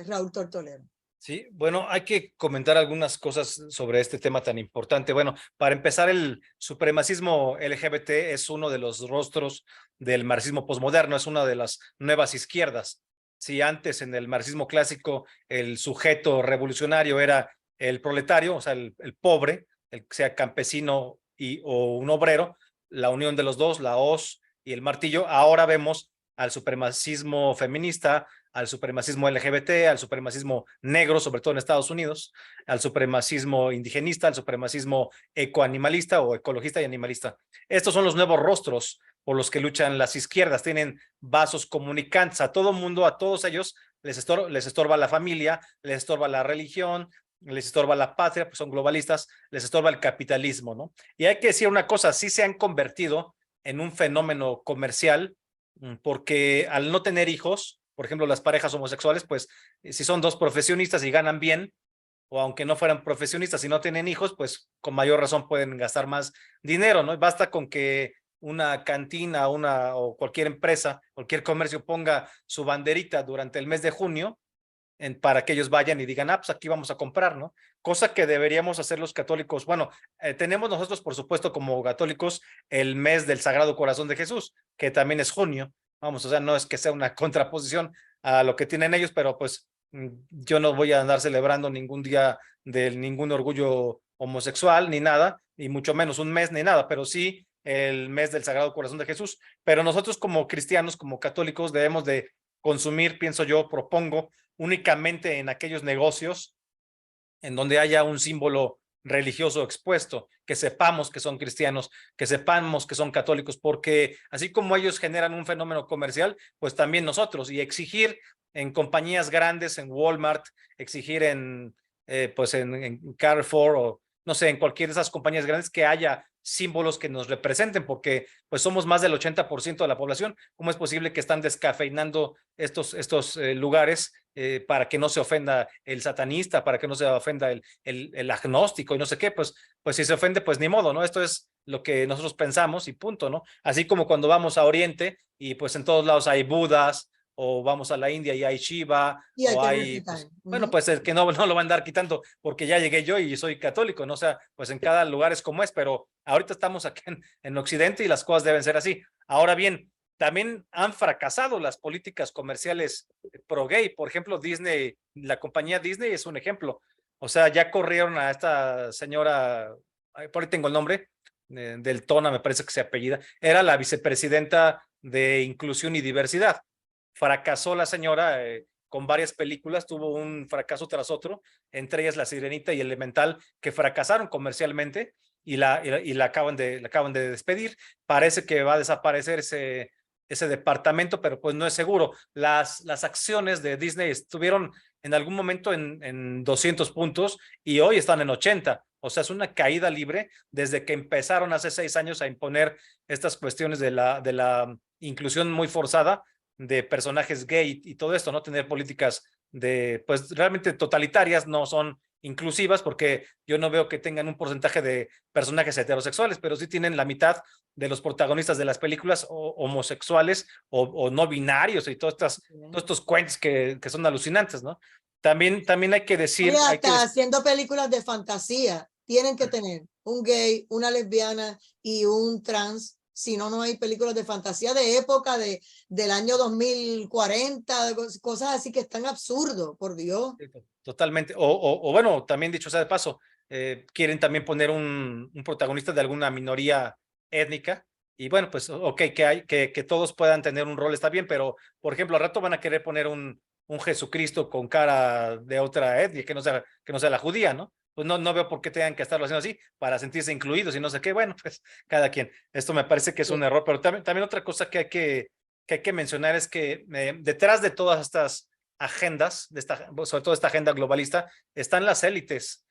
Raúl Tortolero. Sí, bueno, hay que comentar algunas cosas sobre este tema tan importante. Bueno, para empezar, el supremacismo LGBT es uno de los rostros del marxismo posmoderno, es una de las nuevas izquierdas. Si antes en el marxismo clásico el sujeto revolucionario era el proletario, o sea, el pobre, el sea campesino o un obrero, la unión de los dos, la hoz y el martillo, ahora vemos al supremacismo feminista, al supremacismo LGBT, al supremacismo negro, sobre todo en Estados Unidos, al supremacismo indigenista, al supremacismo ecoanimalista o ecologista y animalista. Estos son los nuevos rostros por los que luchan las izquierdas. Tienen vasos comunicantes a todo mundo, a todos ellos les estorba la familia, les estorba la religión, les estorba la patria, pues son globalistas, les estorba el capitalismo, ¿no? Y hay que decir una cosa, sí se han convertido en un fenómeno comercial, porque al no tener hijos, por ejemplo, las parejas homosexuales, pues si son dos profesionistas y ganan bien, o aunque no fueran profesionistas y no tienen hijos, pues con mayor razón pueden gastar más dinero, ¿no? Basta con que una cantina, o cualquier empresa, cualquier comercio ponga su banderita durante el mes de junio para que ellos vayan y digan, pues aquí vamos a comprar, ¿no? Cosa que deberíamos hacer los católicos. Bueno, tenemos nosotros, por supuesto, como católicos, el mes del Sagrado Corazón de Jesús, que también es junio. Vamos, o sea, no es que sea una contraposición a lo que tienen ellos, pero pues yo no voy a andar celebrando ningún día de ningún orgullo homosexual ni nada, y mucho menos un mes ni nada, pero sí el mes del Sagrado Corazón de Jesús. Pero nosotros como cristianos, como católicos, debemos de consumir, pienso yo, propongo, únicamente en aquellos negocios en donde haya un símbolo religioso expuesto, que sepamos que son cristianos, que sepamos que son católicos, porque así como ellos generan un fenómeno comercial, pues también nosotros, y exigir en compañías grandes, en Walmart, exigir pues en Carrefour o no sé, en cualquiera de esas compañías grandes que haya símbolos que nos representen, porque pues somos más del 80% de la población. ¿Cómo es posible que están descafeinando estos lugares para que no se ofenda el satanista, para que no se ofenda el agnóstico y no sé qué? Pues si se ofende, pues ni modo, ¿no? Esto es lo que nosotros pensamos y punto, ¿no? Así como cuando vamos a Oriente y pues en todos lados hay budas o vamos a la India y hay Shiva, Y hay o que hay, respetar. pues, bueno, pues el que no lo va a andar quitando porque ya llegué yo y soy católico, ¿no? O sea, pues en cada lugar es como es, pero ahorita estamos aquí en Occidente y las cosas deben ser así. Ahora bien, también han fracasado las políticas comerciales pro gay. Por ejemplo, Disney, la compañía Disney es un ejemplo. O sea, ya corrieron a esta señora, por ahí tengo el nombre, del Tona, me parece que se apellida, era la vicepresidenta de Inclusión y Diversidad. Fracasó la señora con varias películas, tuvo un fracaso tras otro, entre ellas La Sirenita y Elemental, que fracasaron comercialmente y la acaban de despedir. Parece que va a desaparecer ese departamento, pero pues no es seguro. Las acciones de Disney estuvieron en algún momento en 200 puntos y hoy están en 80. O sea, es una caída libre desde que empezaron hace 6 años a imponer estas cuestiones de la inclusión muy forzada de personajes gay y todo esto, ¿no? Tener políticas pues realmente totalitarias, no son inclusivas porque yo no veo que tengan un porcentaje de personajes heterosexuales, pero sí tienen la mitad de los protagonistas de las películas homosexuales o no binarios y todos estos cuentos que son alucinantes, ¿no? También hay que decir... Oye, hasta haciendo películas de fantasía, tienen que tener un gay, una lesbiana y un trans. Si no, no hay películas de fantasía de época del año 2040, cosas así que están absurdos, por Dios. Totalmente. O bueno, también dicho sea de paso, quieren también poner un protagonista de alguna minoría étnica. Y bueno, pues ok, que todos puedan tener un rol está bien, pero por ejemplo, al rato van a querer poner un Jesucristo con cara de otra etnia, que no sea la judía, ¿no? Pues no veo por qué tengan que estarlo haciendo así para sentirse incluidos y no sé qué. Bueno, pues cada quien. Esto me parece que es un error, pero también otra cosa que hay que mencionar es que detrás de todas estas agendas, sobre todo esta agenda globalista, están las élites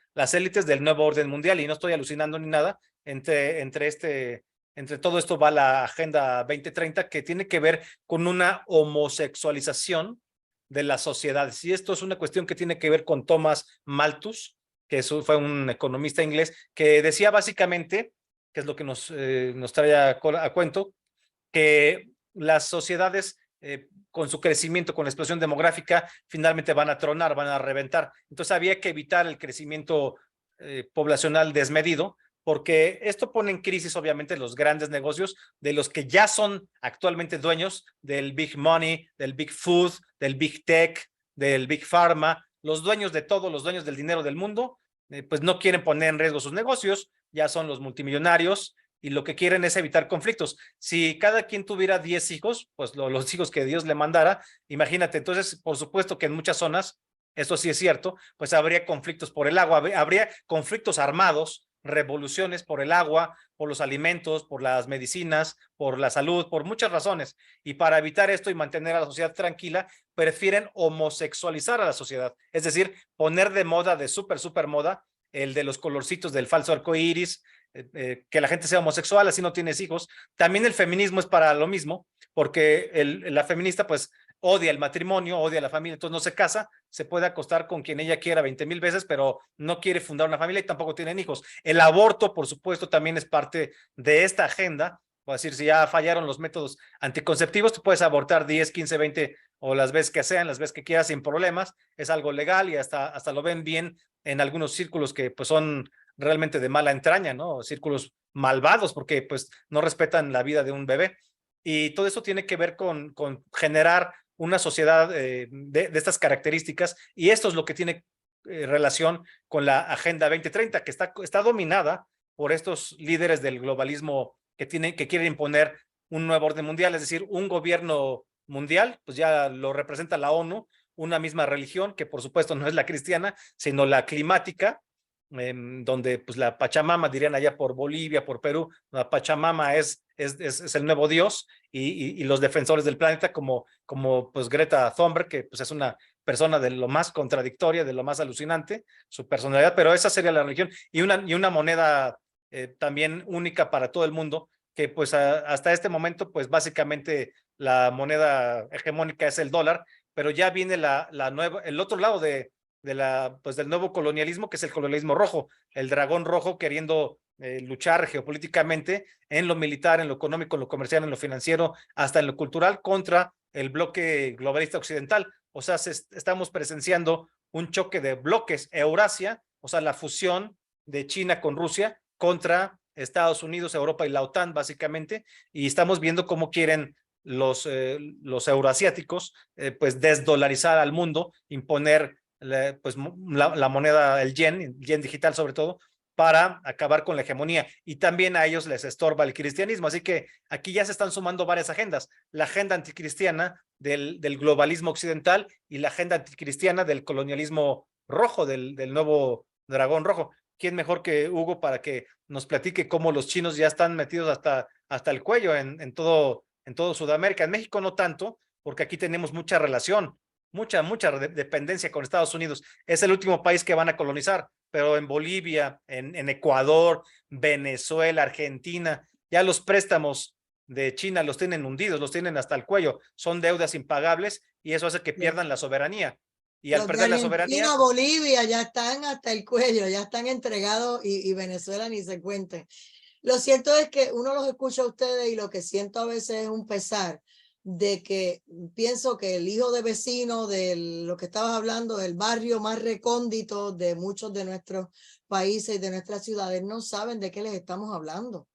del nuevo orden mundial, y no estoy alucinando ni nada. Entre todo esto va la Agenda 2030, que tiene que ver con una homosexualización de las sociedades. Y esto es una cuestión que tiene que ver con Thomas Malthus, que fue un economista inglés, que decía básicamente, que es lo que nos trae a cuento, que las sociedades con su crecimiento, con la explosión demográfica, finalmente van a tronar, van a reventar. Entonces había que evitar el crecimiento poblacional desmedido, porque esto pone en crisis obviamente los grandes negocios de los que ya son actualmente dueños del big money, del big food, del big tech, del big pharma. Los dueños de todo, los dueños del dinero del mundo, pues no quieren poner en riesgo sus negocios, ya son los multimillonarios, y lo que quieren es evitar conflictos. Si cada quien tuviera 10 hijos, pues los hijos que Dios le mandara, imagínate. Entonces, por supuesto que en muchas zonas, esto sí es cierto, pues habría conflictos por el agua, habría conflictos armados, revoluciones por el agua, por los alimentos, por las medicinas, por la salud, por muchas razones. Y para evitar esto y mantener a la sociedad tranquila, prefieren homosexualizar a la sociedad, es decir, poner de moda, de súper moda, el de los colorcitos del falso arcoíris, que la gente sea homosexual, así no tienes hijos. También el feminismo es para lo mismo, porque la feminista pues odia el matrimonio, odia la familia, entonces no se casa, se puede acostar con quien ella quiera 20,000 veces, pero no quiere fundar una familia y tampoco tienen hijos. El aborto, por supuesto, también es parte de esta agenda. Es decir, si ya fallaron los métodos anticonceptivos, tú puedes abortar 10, 15, 20 o las veces que sean, las veces que quieras sin problemas. Es algo legal y hasta lo ven bien en algunos círculos que pues son realmente de mala entraña, ¿no? Círculos malvados porque pues no respetan la vida de un bebé. Y todo eso tiene que ver con generar una sociedad de estas características, y esto es lo que tiene relación con la Agenda 2030, que está dominada por estos líderes del globalismo que quieren imponer un nuevo orden mundial, es decir, un gobierno mundial, pues ya lo representa la ONU, una misma religión que por supuesto no es la cristiana, sino la climática, donde pues la Pachamama, dirían allá por Bolivia, por Perú, la Pachamama es el nuevo Dios, y los defensores del planeta como pues Greta Thunberg, que pues es una persona de lo más contradictoria, de lo más alucinante, su personalidad, pero esa sería la religión, y una moneda también única para todo el mundo, que pues hasta este momento pues básicamente la moneda hegemónica es el dólar, pero ya viene el otro lado pues del nuevo colonialismo, que es el colonialismo rojo, el dragón rojo queriendo luchar geopolíticamente en lo militar, en lo económico, en lo comercial, en lo financiero, hasta en lo cultural contra el bloque globalista occidental. O sea, estamos presenciando un choque de bloques, Eurasia, o sea, la fusión de China con Rusia contra Estados Unidos, Europa y la OTAN, básicamente, y estamos viendo cómo quieren los euroasiáticos, pues desdolarizar al mundo, imponer pues la moneda, el yen digital sobre todo, para acabar con la hegemonía, y también a ellos les estorba el cristianismo. Así que aquí ya se están sumando varias agendas: la agenda anticristiana del globalismo occidental y la agenda anticristiana del colonialismo rojo, del nuevo dragón rojo. ¿Quién mejor que Hugo para que nos platique cómo los chinos ya están metidos hasta el cuello en todo Sudamérica? En México no tanto, porque aquí tenemos mucha relación, mucha dependencia con Estados Unidos. Es el último país que van a colonizar, pero en Bolivia, en Ecuador, Venezuela, Argentina, ya los préstamos de China los tienen hundidos, los tienen hasta el cuello, son deudas impagables, y eso hace que pierdan la soberanía. Y al perder la soberanía, Bolivia ya están hasta el cuello, ya están entregados, y Venezuela ni se cuente. Lo cierto es que uno los escucha a ustedes y lo que siento a veces es un pesar de que pienso que el hijo de vecino de lo que estabas hablando, del barrio más recóndito de muchos de nuestros países y de nuestras ciudades, no saben de qué les estamos hablando.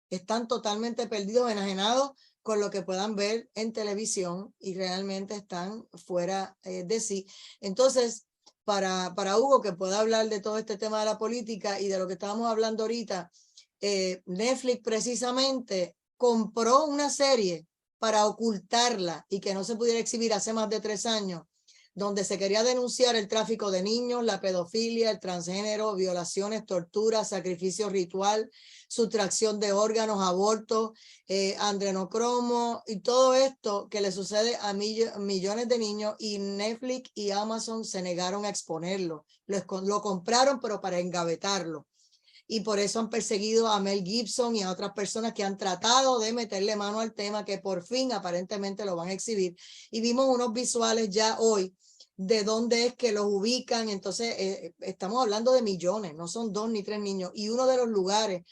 Están totalmente perdidos, enajenados con lo que puedan ver en televisión, y realmente están fuera de sí. Entonces, para Hugo, que pueda hablar de todo este tema de la política y de lo que estábamos hablando ahorita, Netflix precisamente compró una serie para ocultarla y que no se pudiera exhibir hace más de 3 años, donde se quería denunciar el tráfico de niños, la pedofilia, el transgénero, violaciones, tortura, sacrificio ritual, sustracción de órganos, abortos, adrenocromo y todo esto que le sucede a millones de niños, y Netflix y Amazon se negaron a exponerlo. Lo compraron, pero para engavetarlo. Y por eso han perseguido a Mel Gibson y a otras personas que han tratado de meterle mano al tema, que por fin aparentemente lo van a exhibir. Y vimos unos visuales ya hoy de dónde es que los ubican. Entonces estamos hablando de millones, no son 2 ni 3 niños. Y uno de los lugares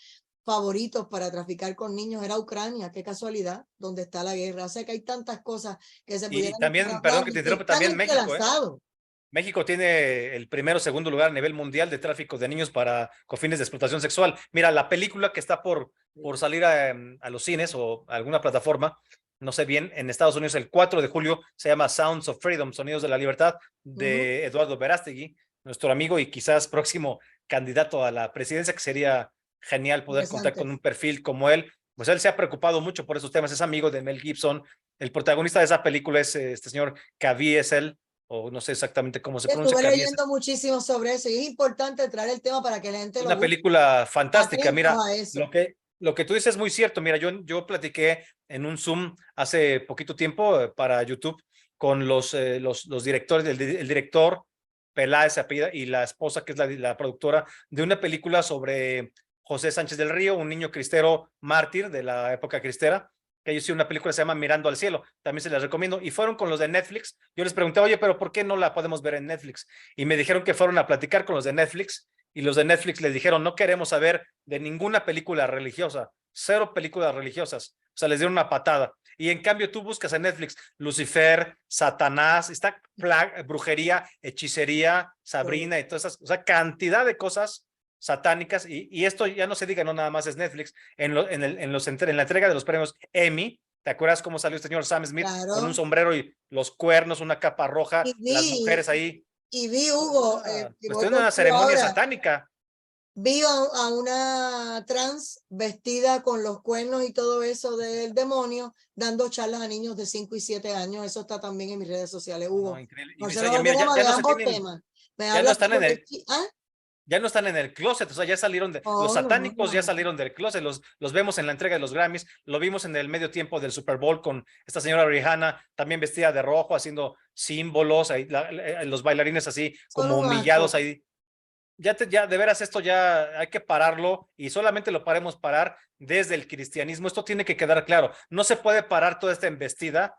favoritos para traficar con niños era Ucrania. Qué casualidad, donde está la guerra. O sea que hay tantas cosas que se pudieran... Y también, perdón que te interrumpa, también México, México tiene el primero o segundo lugar a nivel mundial de tráfico de niños con fines de explotación sexual. Mira, la película que está por salir a los cines o a alguna plataforma, no sé bien, en Estados Unidos el 4 de julio, se llama Sounds of Freedom, Sonidos de la Libertad, de Eduardo Verástegui, nuestro amigo y quizás próximo candidato a la presidencia, que sería genial poder contar con un perfil como él. Pues él se ha preocupado mucho por esos temas, es amigo de Mel Gibson. El protagonista de esa película es este señor Caviezel, o no sé exactamente cómo se pronuncia. Estuve leyendo muchísimo sobre eso, y es importante traer el tema para que la gente lo vea. Una película fantástica. Mira, lo que tú dices es muy cierto. Mira, yo platiqué en un Zoom hace poquito tiempo para YouTube con los directores, el director Peláez apellida, y la esposa, que es la productora de una película sobre José Sánchez del Río, un niño cristero mártir de la época cristera, que ellos hicieron una película que se llama Mirando al Cielo, también se les recomiendo, y fueron con los de Netflix. Yo les pregunté, oye, pero ¿por qué no la podemos ver en Netflix? Y me dijeron que fueron a platicar con los de Netflix, y los de Netflix les dijeron, no queremos saber de ninguna película religiosa, 0 películas religiosas. O sea, les dieron una patada. Y en cambio tú buscas en Netflix Lucifer, Satanás, está brujería, hechicería, Sabrina y todas esas, o sea, cantidad de cosas satánicas, y esto ya no se diga, no nada más es Netflix, en la entrega de los premios Emmy. ¿Te acuerdas cómo salió este señor Sam Smith? Claro. Con un sombrero y los cuernos, una capa roja, las mujeres ahí? Y vi, Hugo, pues tiene una ceremonia satánica. Vi a una trans vestida con los cuernos y todo eso del demonio, dando charlas a niños de 5 y 7 años. Eso está también en mis redes sociales, Hugo. No, increíble. Ya no están en el closet, o sea, ya salieron los satánicos, ya salieron del closet, los vemos en la entrega de los Grammys, lo vimos en el medio tiempo del Super Bowl con esta señora Rihanna, también vestida de rojo, haciendo símbolos, ahí, los bailarines así como humillados ahí. Ya de veras esto ya hay que pararlo, y solamente lo podemos parar desde el cristianismo. Esto tiene que quedar claro. No se puede parar toda esta embestida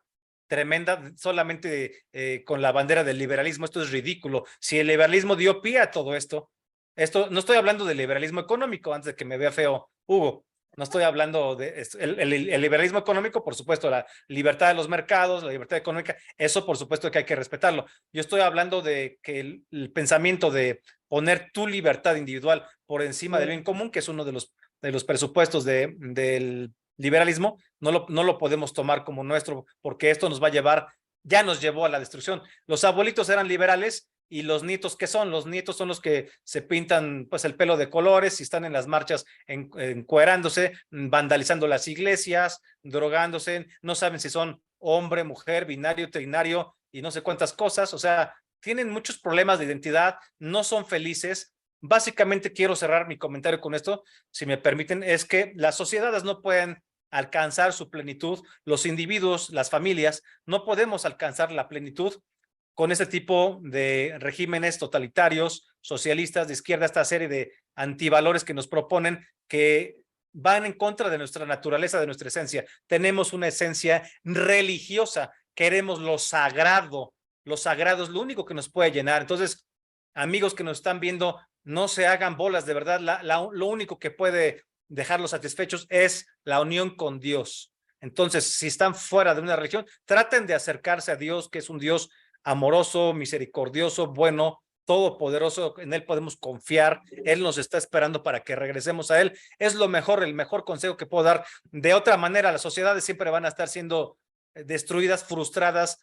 tremenda solamente con la bandera del liberalismo. Esto es ridículo. Si el liberalismo dio pie a todo esto, no estoy hablando de liberalismo económico, antes de que me vea feo Hugo. No estoy hablando de el liberalismo económico, por supuesto, la libertad de los mercados, la libertad económica, eso por supuesto que hay que respetarlo. Yo estoy hablando de que el pensamiento de poner tu libertad individual por encima del bien común, que es uno de los presupuestos del liberalismo, no lo podemos tomar como nuestro, porque esto nos va a llevar, ya nos llevó a la destrucción. Los abuelitos eran liberales. ¿Y los nietos qué son? Los nietos son los que se pintan pues el pelo de colores y están en las marchas encuerándose, vandalizando las iglesias, drogándose, no saben si son hombre, mujer, binario, trinario y no sé cuántas cosas. O sea, tienen muchos problemas de identidad, no son felices. Básicamente quiero cerrar mi comentario con esto, si me permiten, es que las sociedades no pueden alcanzar su plenitud, los individuos, las familias, no podemos alcanzar la plenitud con este tipo de regímenes totalitarios, socialistas, de izquierda, esta serie de antivalores que nos proponen, que van en contra de nuestra naturaleza, de nuestra esencia. Tenemos una esencia religiosa, queremos lo sagrado es lo único que nos puede llenar. Entonces, amigos que nos están viendo, no se hagan bolas, de verdad, lo único que puede dejarlos satisfechos es la unión con Dios. Entonces, si están fuera de una religión, traten de acercarse a Dios, que es un Dios amoroso, misericordioso, bueno, todopoderoso, en Él podemos confiar, Él nos está esperando para que regresemos a Él. Es lo mejor, el mejor consejo que puedo dar. De otra manera, las sociedades siempre van a estar siendo destruidas, frustradas,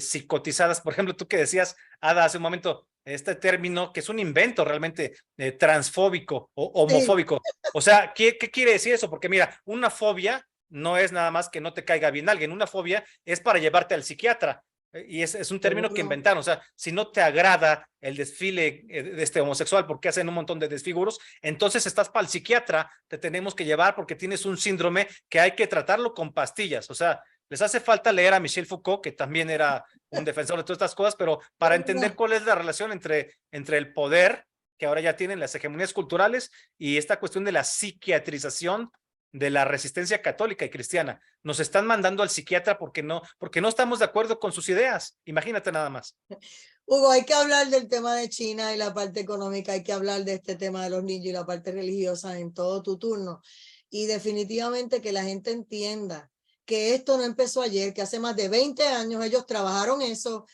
psicotizadas. Por ejemplo, tú que decías, Ada, hace un momento, este término que es un invento realmente transfóbico o homofóbico. Sí. O sea, ¿qué quiere decir eso? Porque mira, una fobia no es nada más que no te caiga bien alguien, una fobia es para llevarte al psiquiatra. Y es un término que inventaron, o sea, si no te agrada el desfile de este homosexual porque hacen un montón de desfiguros, entonces estás para el psiquiatra, te tenemos que llevar porque tienes un síndrome que hay que tratarlo con pastillas. O sea, les hace falta leer a Michel Foucault, que también era un defensor de todas estas cosas, pero para entender cuál es la relación entre el poder, que ahora ya tienen las hegemonías culturales, y esta cuestión de la psiquiatrización de la resistencia católica y cristiana. Nos están mandando al psiquiatra porque no estamos de acuerdo con sus ideas. Imagínate nada más. Hugo, hay que hablar del tema de China y la parte económica, hay que hablar de este tema de los niños y la parte religiosa en todo tu turno. Y definitivamente que la gente entienda que esto no empezó ayer, que hace más de 20 años ellos trabajaron eso,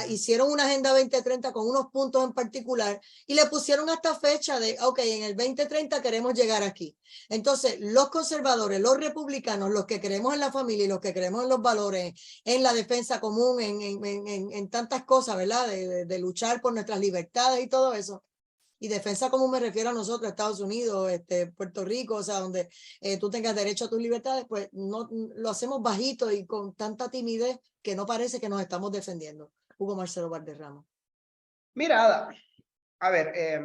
hicieron una agenda 2030 con unos puntos en particular y le pusieron hasta fecha de, ok, en el 2030 queremos llegar aquí. Entonces, los conservadores, los republicanos, los que creemos en la familia y los que creemos en los valores, en la defensa común, en tantas cosas, ¿verdad? De luchar por nuestras libertades y todo eso. Y defensa común me refiero a nosotros, Estados Unidos, Puerto Rico, o sea, donde tú tengas derecho a tus libertades, pues no lo hacemos bajito y con tanta timidez que no parece que nos estamos defendiendo. Hugo Marcelo Valderrama. Mira, a ver,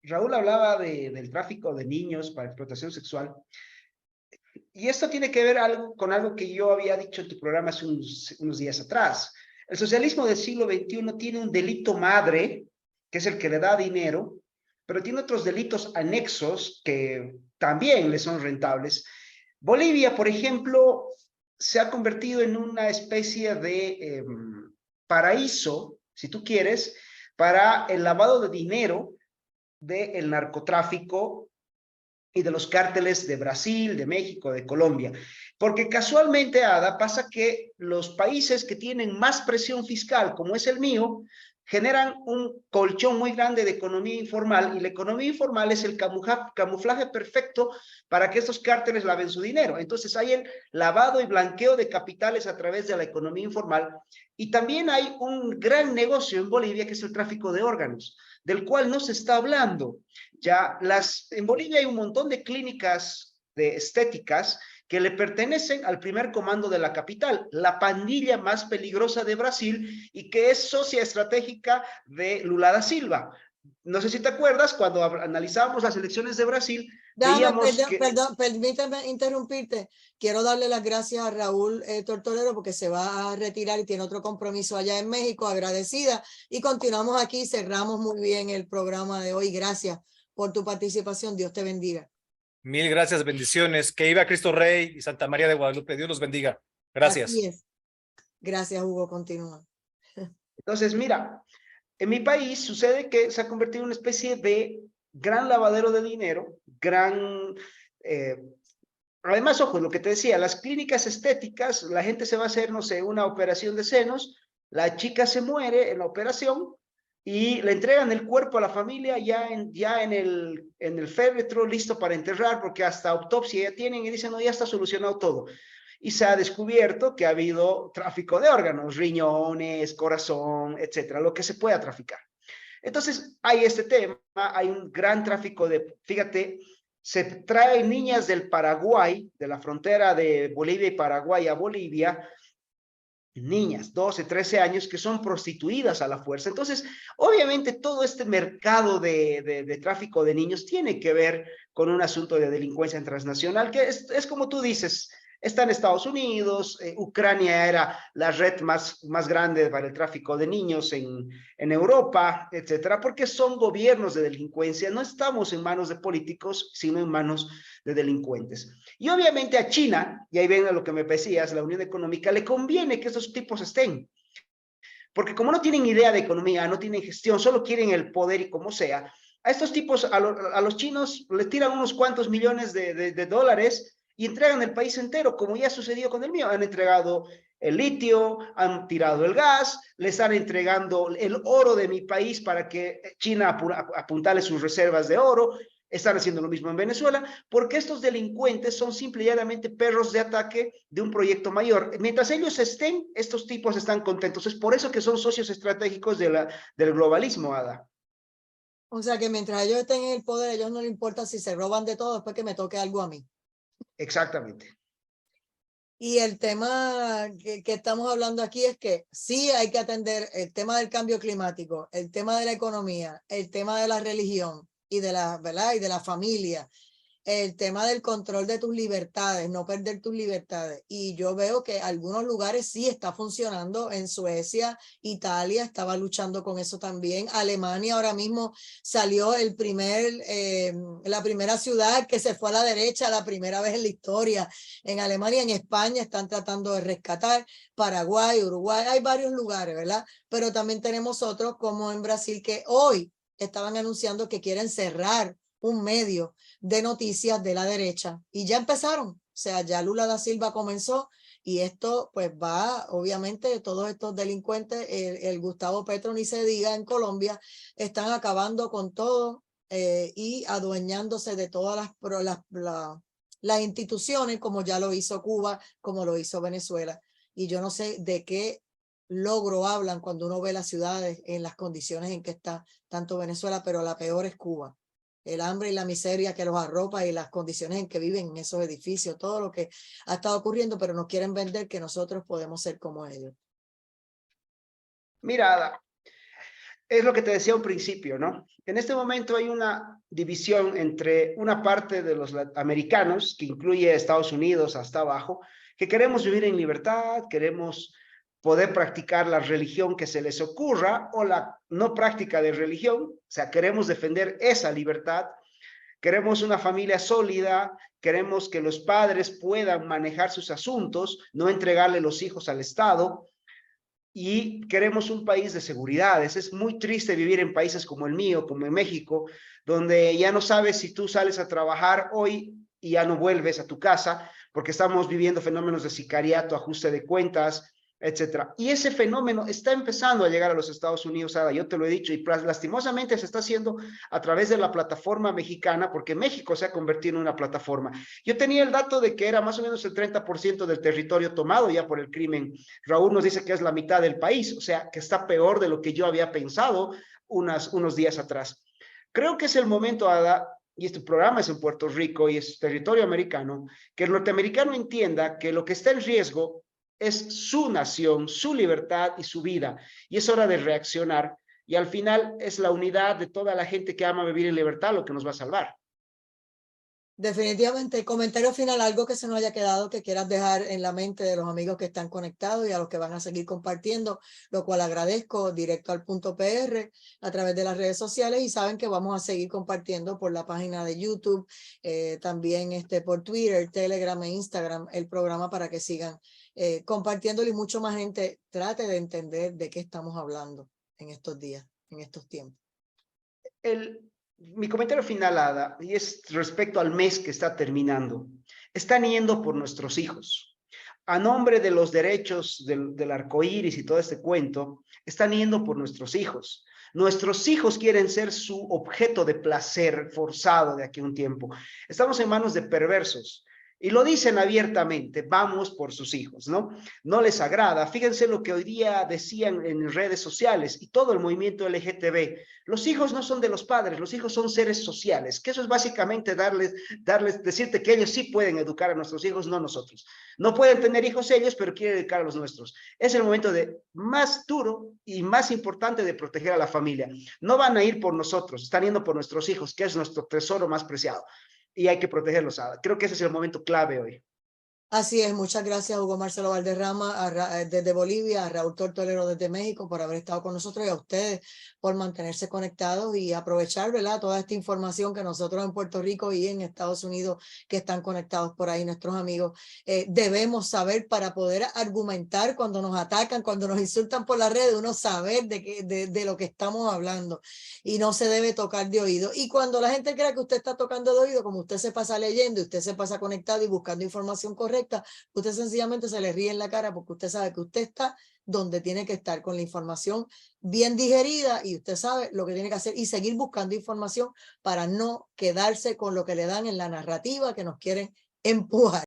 Raúl hablaba del tráfico de niños para explotación sexual. Y esto tiene que ver con algo que yo había dicho en tu programa hace unos días atrás. El socialismo del siglo XXI tiene un delito madre, que es el que le da dinero, pero tiene otros delitos anexos que también le son rentables. Bolivia, por ejemplo, se ha convertido en una especie de paraíso, si tú quieres, para el lavado de dinero del narcotráfico y de los cárteles de Brasil, de México, de Colombia. Porque casualmente, Ada, pasa que los países que tienen más presión fiscal, como es el mío, generan un colchón muy grande de economía informal, y la economía informal es el camuflaje perfecto para que estos cárteles laven su dinero. Entonces hay el lavado y blanqueo de capitales a través de la economía informal, y también hay un gran negocio en Bolivia que es el tráfico de órganos, del cual no se está hablando. Ya en Bolivia hay un montón de clínicas de estéticas que le pertenecen al primer comando de la capital, la pandilla más peligrosa de Brasil, y que es socia estratégica de Lula da Silva. No sé si te acuerdas, cuando analizábamos las elecciones de Brasil, permíteme interrumpirte. Quiero darle las gracias a Raúl Tortolero porque se va a retirar y tiene otro compromiso allá en México. Agradecida. Y continuamos aquí, cerramos muy bien el programa de hoy. Gracias por tu participación. Dios te bendiga. Mil gracias, bendiciones. Que viva Cristo Rey y Santa María de Guadalupe. Dios los bendiga. Gracias. Así es. Gracias, Hugo. Continúa. Entonces, mira, en mi país sucede que se ha convertido en una especie de gran lavadero de dinero, además, ojo, lo que te decía, las clínicas estéticas, la gente se va a hacer, no sé, una operación de senos, la chica se muere en la operación y le entregan el cuerpo a la familia ya en el féretro, listo para enterrar, porque hasta autopsia ya tienen y dicen, no, ya está solucionado todo. Y se ha descubierto que ha habido tráfico de órganos, riñones, corazón, etcétera, lo que se pueda traficar. Entonces, hay este tema, hay un gran tráfico fíjate, se traen niñas del Paraguay, de la frontera de Bolivia y Paraguay a Bolivia, niñas, 12, 13 años, que son prostituidas a la fuerza. Entonces, obviamente, todo este mercado de tráfico de niños tiene que ver con un asunto de delincuencia transnacional, que es como tú dices, está en Estados Unidos, Ucrania era la red más grande para el tráfico de niños en Europa, etcétera, porque son gobiernos de delincuencia. No estamos en manos de políticos, sino en manos de delincuentes. Y obviamente a China, y ahí ven a lo que me decías, la Unión Económica, le conviene que estos tipos estén. Porque como no tienen idea de economía, no tienen gestión, solo quieren el poder y como sea, a estos tipos, a los chinos, les tiran unos cuantos millones de dólares y entregan el país entero, como ya sucedió con el mío. Han entregado el litio, han tirado el gas, les están entregando el oro de mi país para que China apuntale sus reservas de oro. Están haciendo lo mismo en Venezuela, porque estos delincuentes son simple y llanamente perros de ataque de un proyecto mayor. Mientras ellos estén, estos tipos están contentos. Es por eso que son socios estratégicos del globalismo, Ada. O sea que mientras ellos estén en el poder, a ellos no les importa si se roban de todo después que me toque algo a mí. Exactamente. Y el tema que estamos hablando aquí es que sí hay que atender el tema del cambio climático, el tema de la economía, el tema de la religión y de la, ¿verdad? Y de la familia, el tema del control de tus libertades, no perder tus libertades. Y yo veo que algunos lugares sí está funcionando. En Suecia, Italia estaba luchando con eso también. Alemania ahora mismo salió la primera ciudad que se fue a la derecha, la primera vez en la historia. En Alemania, en España están tratando de rescatar. Paraguay, Uruguay, hay varios lugares, ¿verdad? Pero también tenemos otros como en Brasil que hoy estaban anunciando que quieren cerrar un medio de noticias de la derecha y ya empezaron, o sea, ya Lula da Silva comenzó y esto pues va, obviamente todos estos delincuentes, el Gustavo Petro ni se diga en Colombia, están acabando con todo y adueñándose de todas las instituciones como ya lo hizo Cuba, como lo hizo Venezuela. Y yo no sé de qué logro hablan cuando uno ve las ciudades en las condiciones en que está tanto Venezuela, pero la peor es Cuba. El hambre y la miseria que los arropa y las condiciones en que viven en esos edificios, todo lo que ha estado ocurriendo, pero nos quieren vender que nosotros podemos ser como ellos. Mira, es lo que te decía al principio, ¿no? En este momento hay una división entre una parte de los americanos, que incluye Estados Unidos hasta abajo, que queremos vivir en libertad, queremos poder practicar la religión que se les ocurra o la no práctica de religión, o sea, queremos defender esa libertad, queremos una familia sólida, queremos que los padres puedan manejar sus asuntos, no entregarle los hijos al Estado, y queremos un país de seguridades. Es muy triste vivir en países como el mío, como en México, donde ya no sabes si tú sales a trabajar hoy y ya no vuelves a tu casa, porque estamos viviendo fenómenos de sicariato, ajuste de cuentas, etcétera. Y ese fenómeno está empezando a llegar a los Estados Unidos, Ada, yo te lo he dicho, y lastimosamente se está haciendo a través de la plataforma mexicana, porque México se ha convertido en una plataforma. Yo tenía el dato de que era más o menos el 30% del territorio tomado ya por el crimen. Raúl nos dice que es la mitad del país, o sea, que está peor de lo que yo había pensado unos días atrás. Creo que es el momento, Ada, y este programa es en Puerto Rico y es territorio americano, que el norteamericano entienda que lo que está en riesgo es su nación, su libertad y su vida. Y es hora de reaccionar. Y al final es la unidad de toda la gente que ama vivir en libertad lo que nos va a salvar. Definitivamente, comentario final, algo que se nos haya quedado que quieras dejar en la mente de los amigos que están conectados y a los que van a seguir compartiendo, lo cual agradezco directo al punto PR a través de las redes sociales y saben que vamos a seguir compartiendo por la página de YouTube, también por Twitter, Telegram e Instagram el programa para que sigan compartiéndolo y mucho más gente trate de entender de qué estamos hablando en estos días, en estos tiempos. mi comentario final, Ada, y es respecto al mes que está terminando. Están yendo por nuestros hijos. A nombre de los derechos del arco iris y todo este cuento, están yendo por nuestros hijos. Nuestros hijos quieren ser su objeto de placer forzado de aquí a un tiempo. Estamos en manos de perversos. Y lo dicen abiertamente, vamos por sus hijos, ¿no? No les agrada. Fíjense lo que hoy día decían en redes sociales y todo el movimiento LGTB. Los hijos no son de los padres, los hijos son seres sociales, que eso es básicamente decirte que ellos sí pueden educar a nuestros hijos, no nosotros. No pueden tener hijos ellos, pero quieren educar a los nuestros. Es el momento más duro y más importante de proteger a la familia. No van a ir por nosotros, están yendo por nuestros hijos, que es nuestro tesoro más preciado. Y hay que protegerlos. Creo que ese es el momento clave hoy. Así es, muchas gracias Hugo Marcelo Valderrama desde Bolivia, a Raúl Tortolero desde México por haber estado con nosotros y a ustedes por mantenerse conectados y aprovechar, ¿verdad?, toda esta información que nosotros en Puerto Rico y en Estados Unidos que están conectados por ahí, nuestros amigos, debemos saber para poder argumentar cuando nos atacan, cuando nos insultan por las redes, uno saber de lo que estamos hablando y no se debe tocar de oído. Y cuando la gente crea que usted está tocando de oído, como usted se pasa leyendo y usted se pasa conectado y buscando información correcta, usted sencillamente se le ríe en la cara porque usted sabe que usted está donde tiene que estar con la información bien digerida y usted sabe lo que tiene que hacer y seguir buscando información para no quedarse con lo que le dan en la narrativa que nos quieren empujar.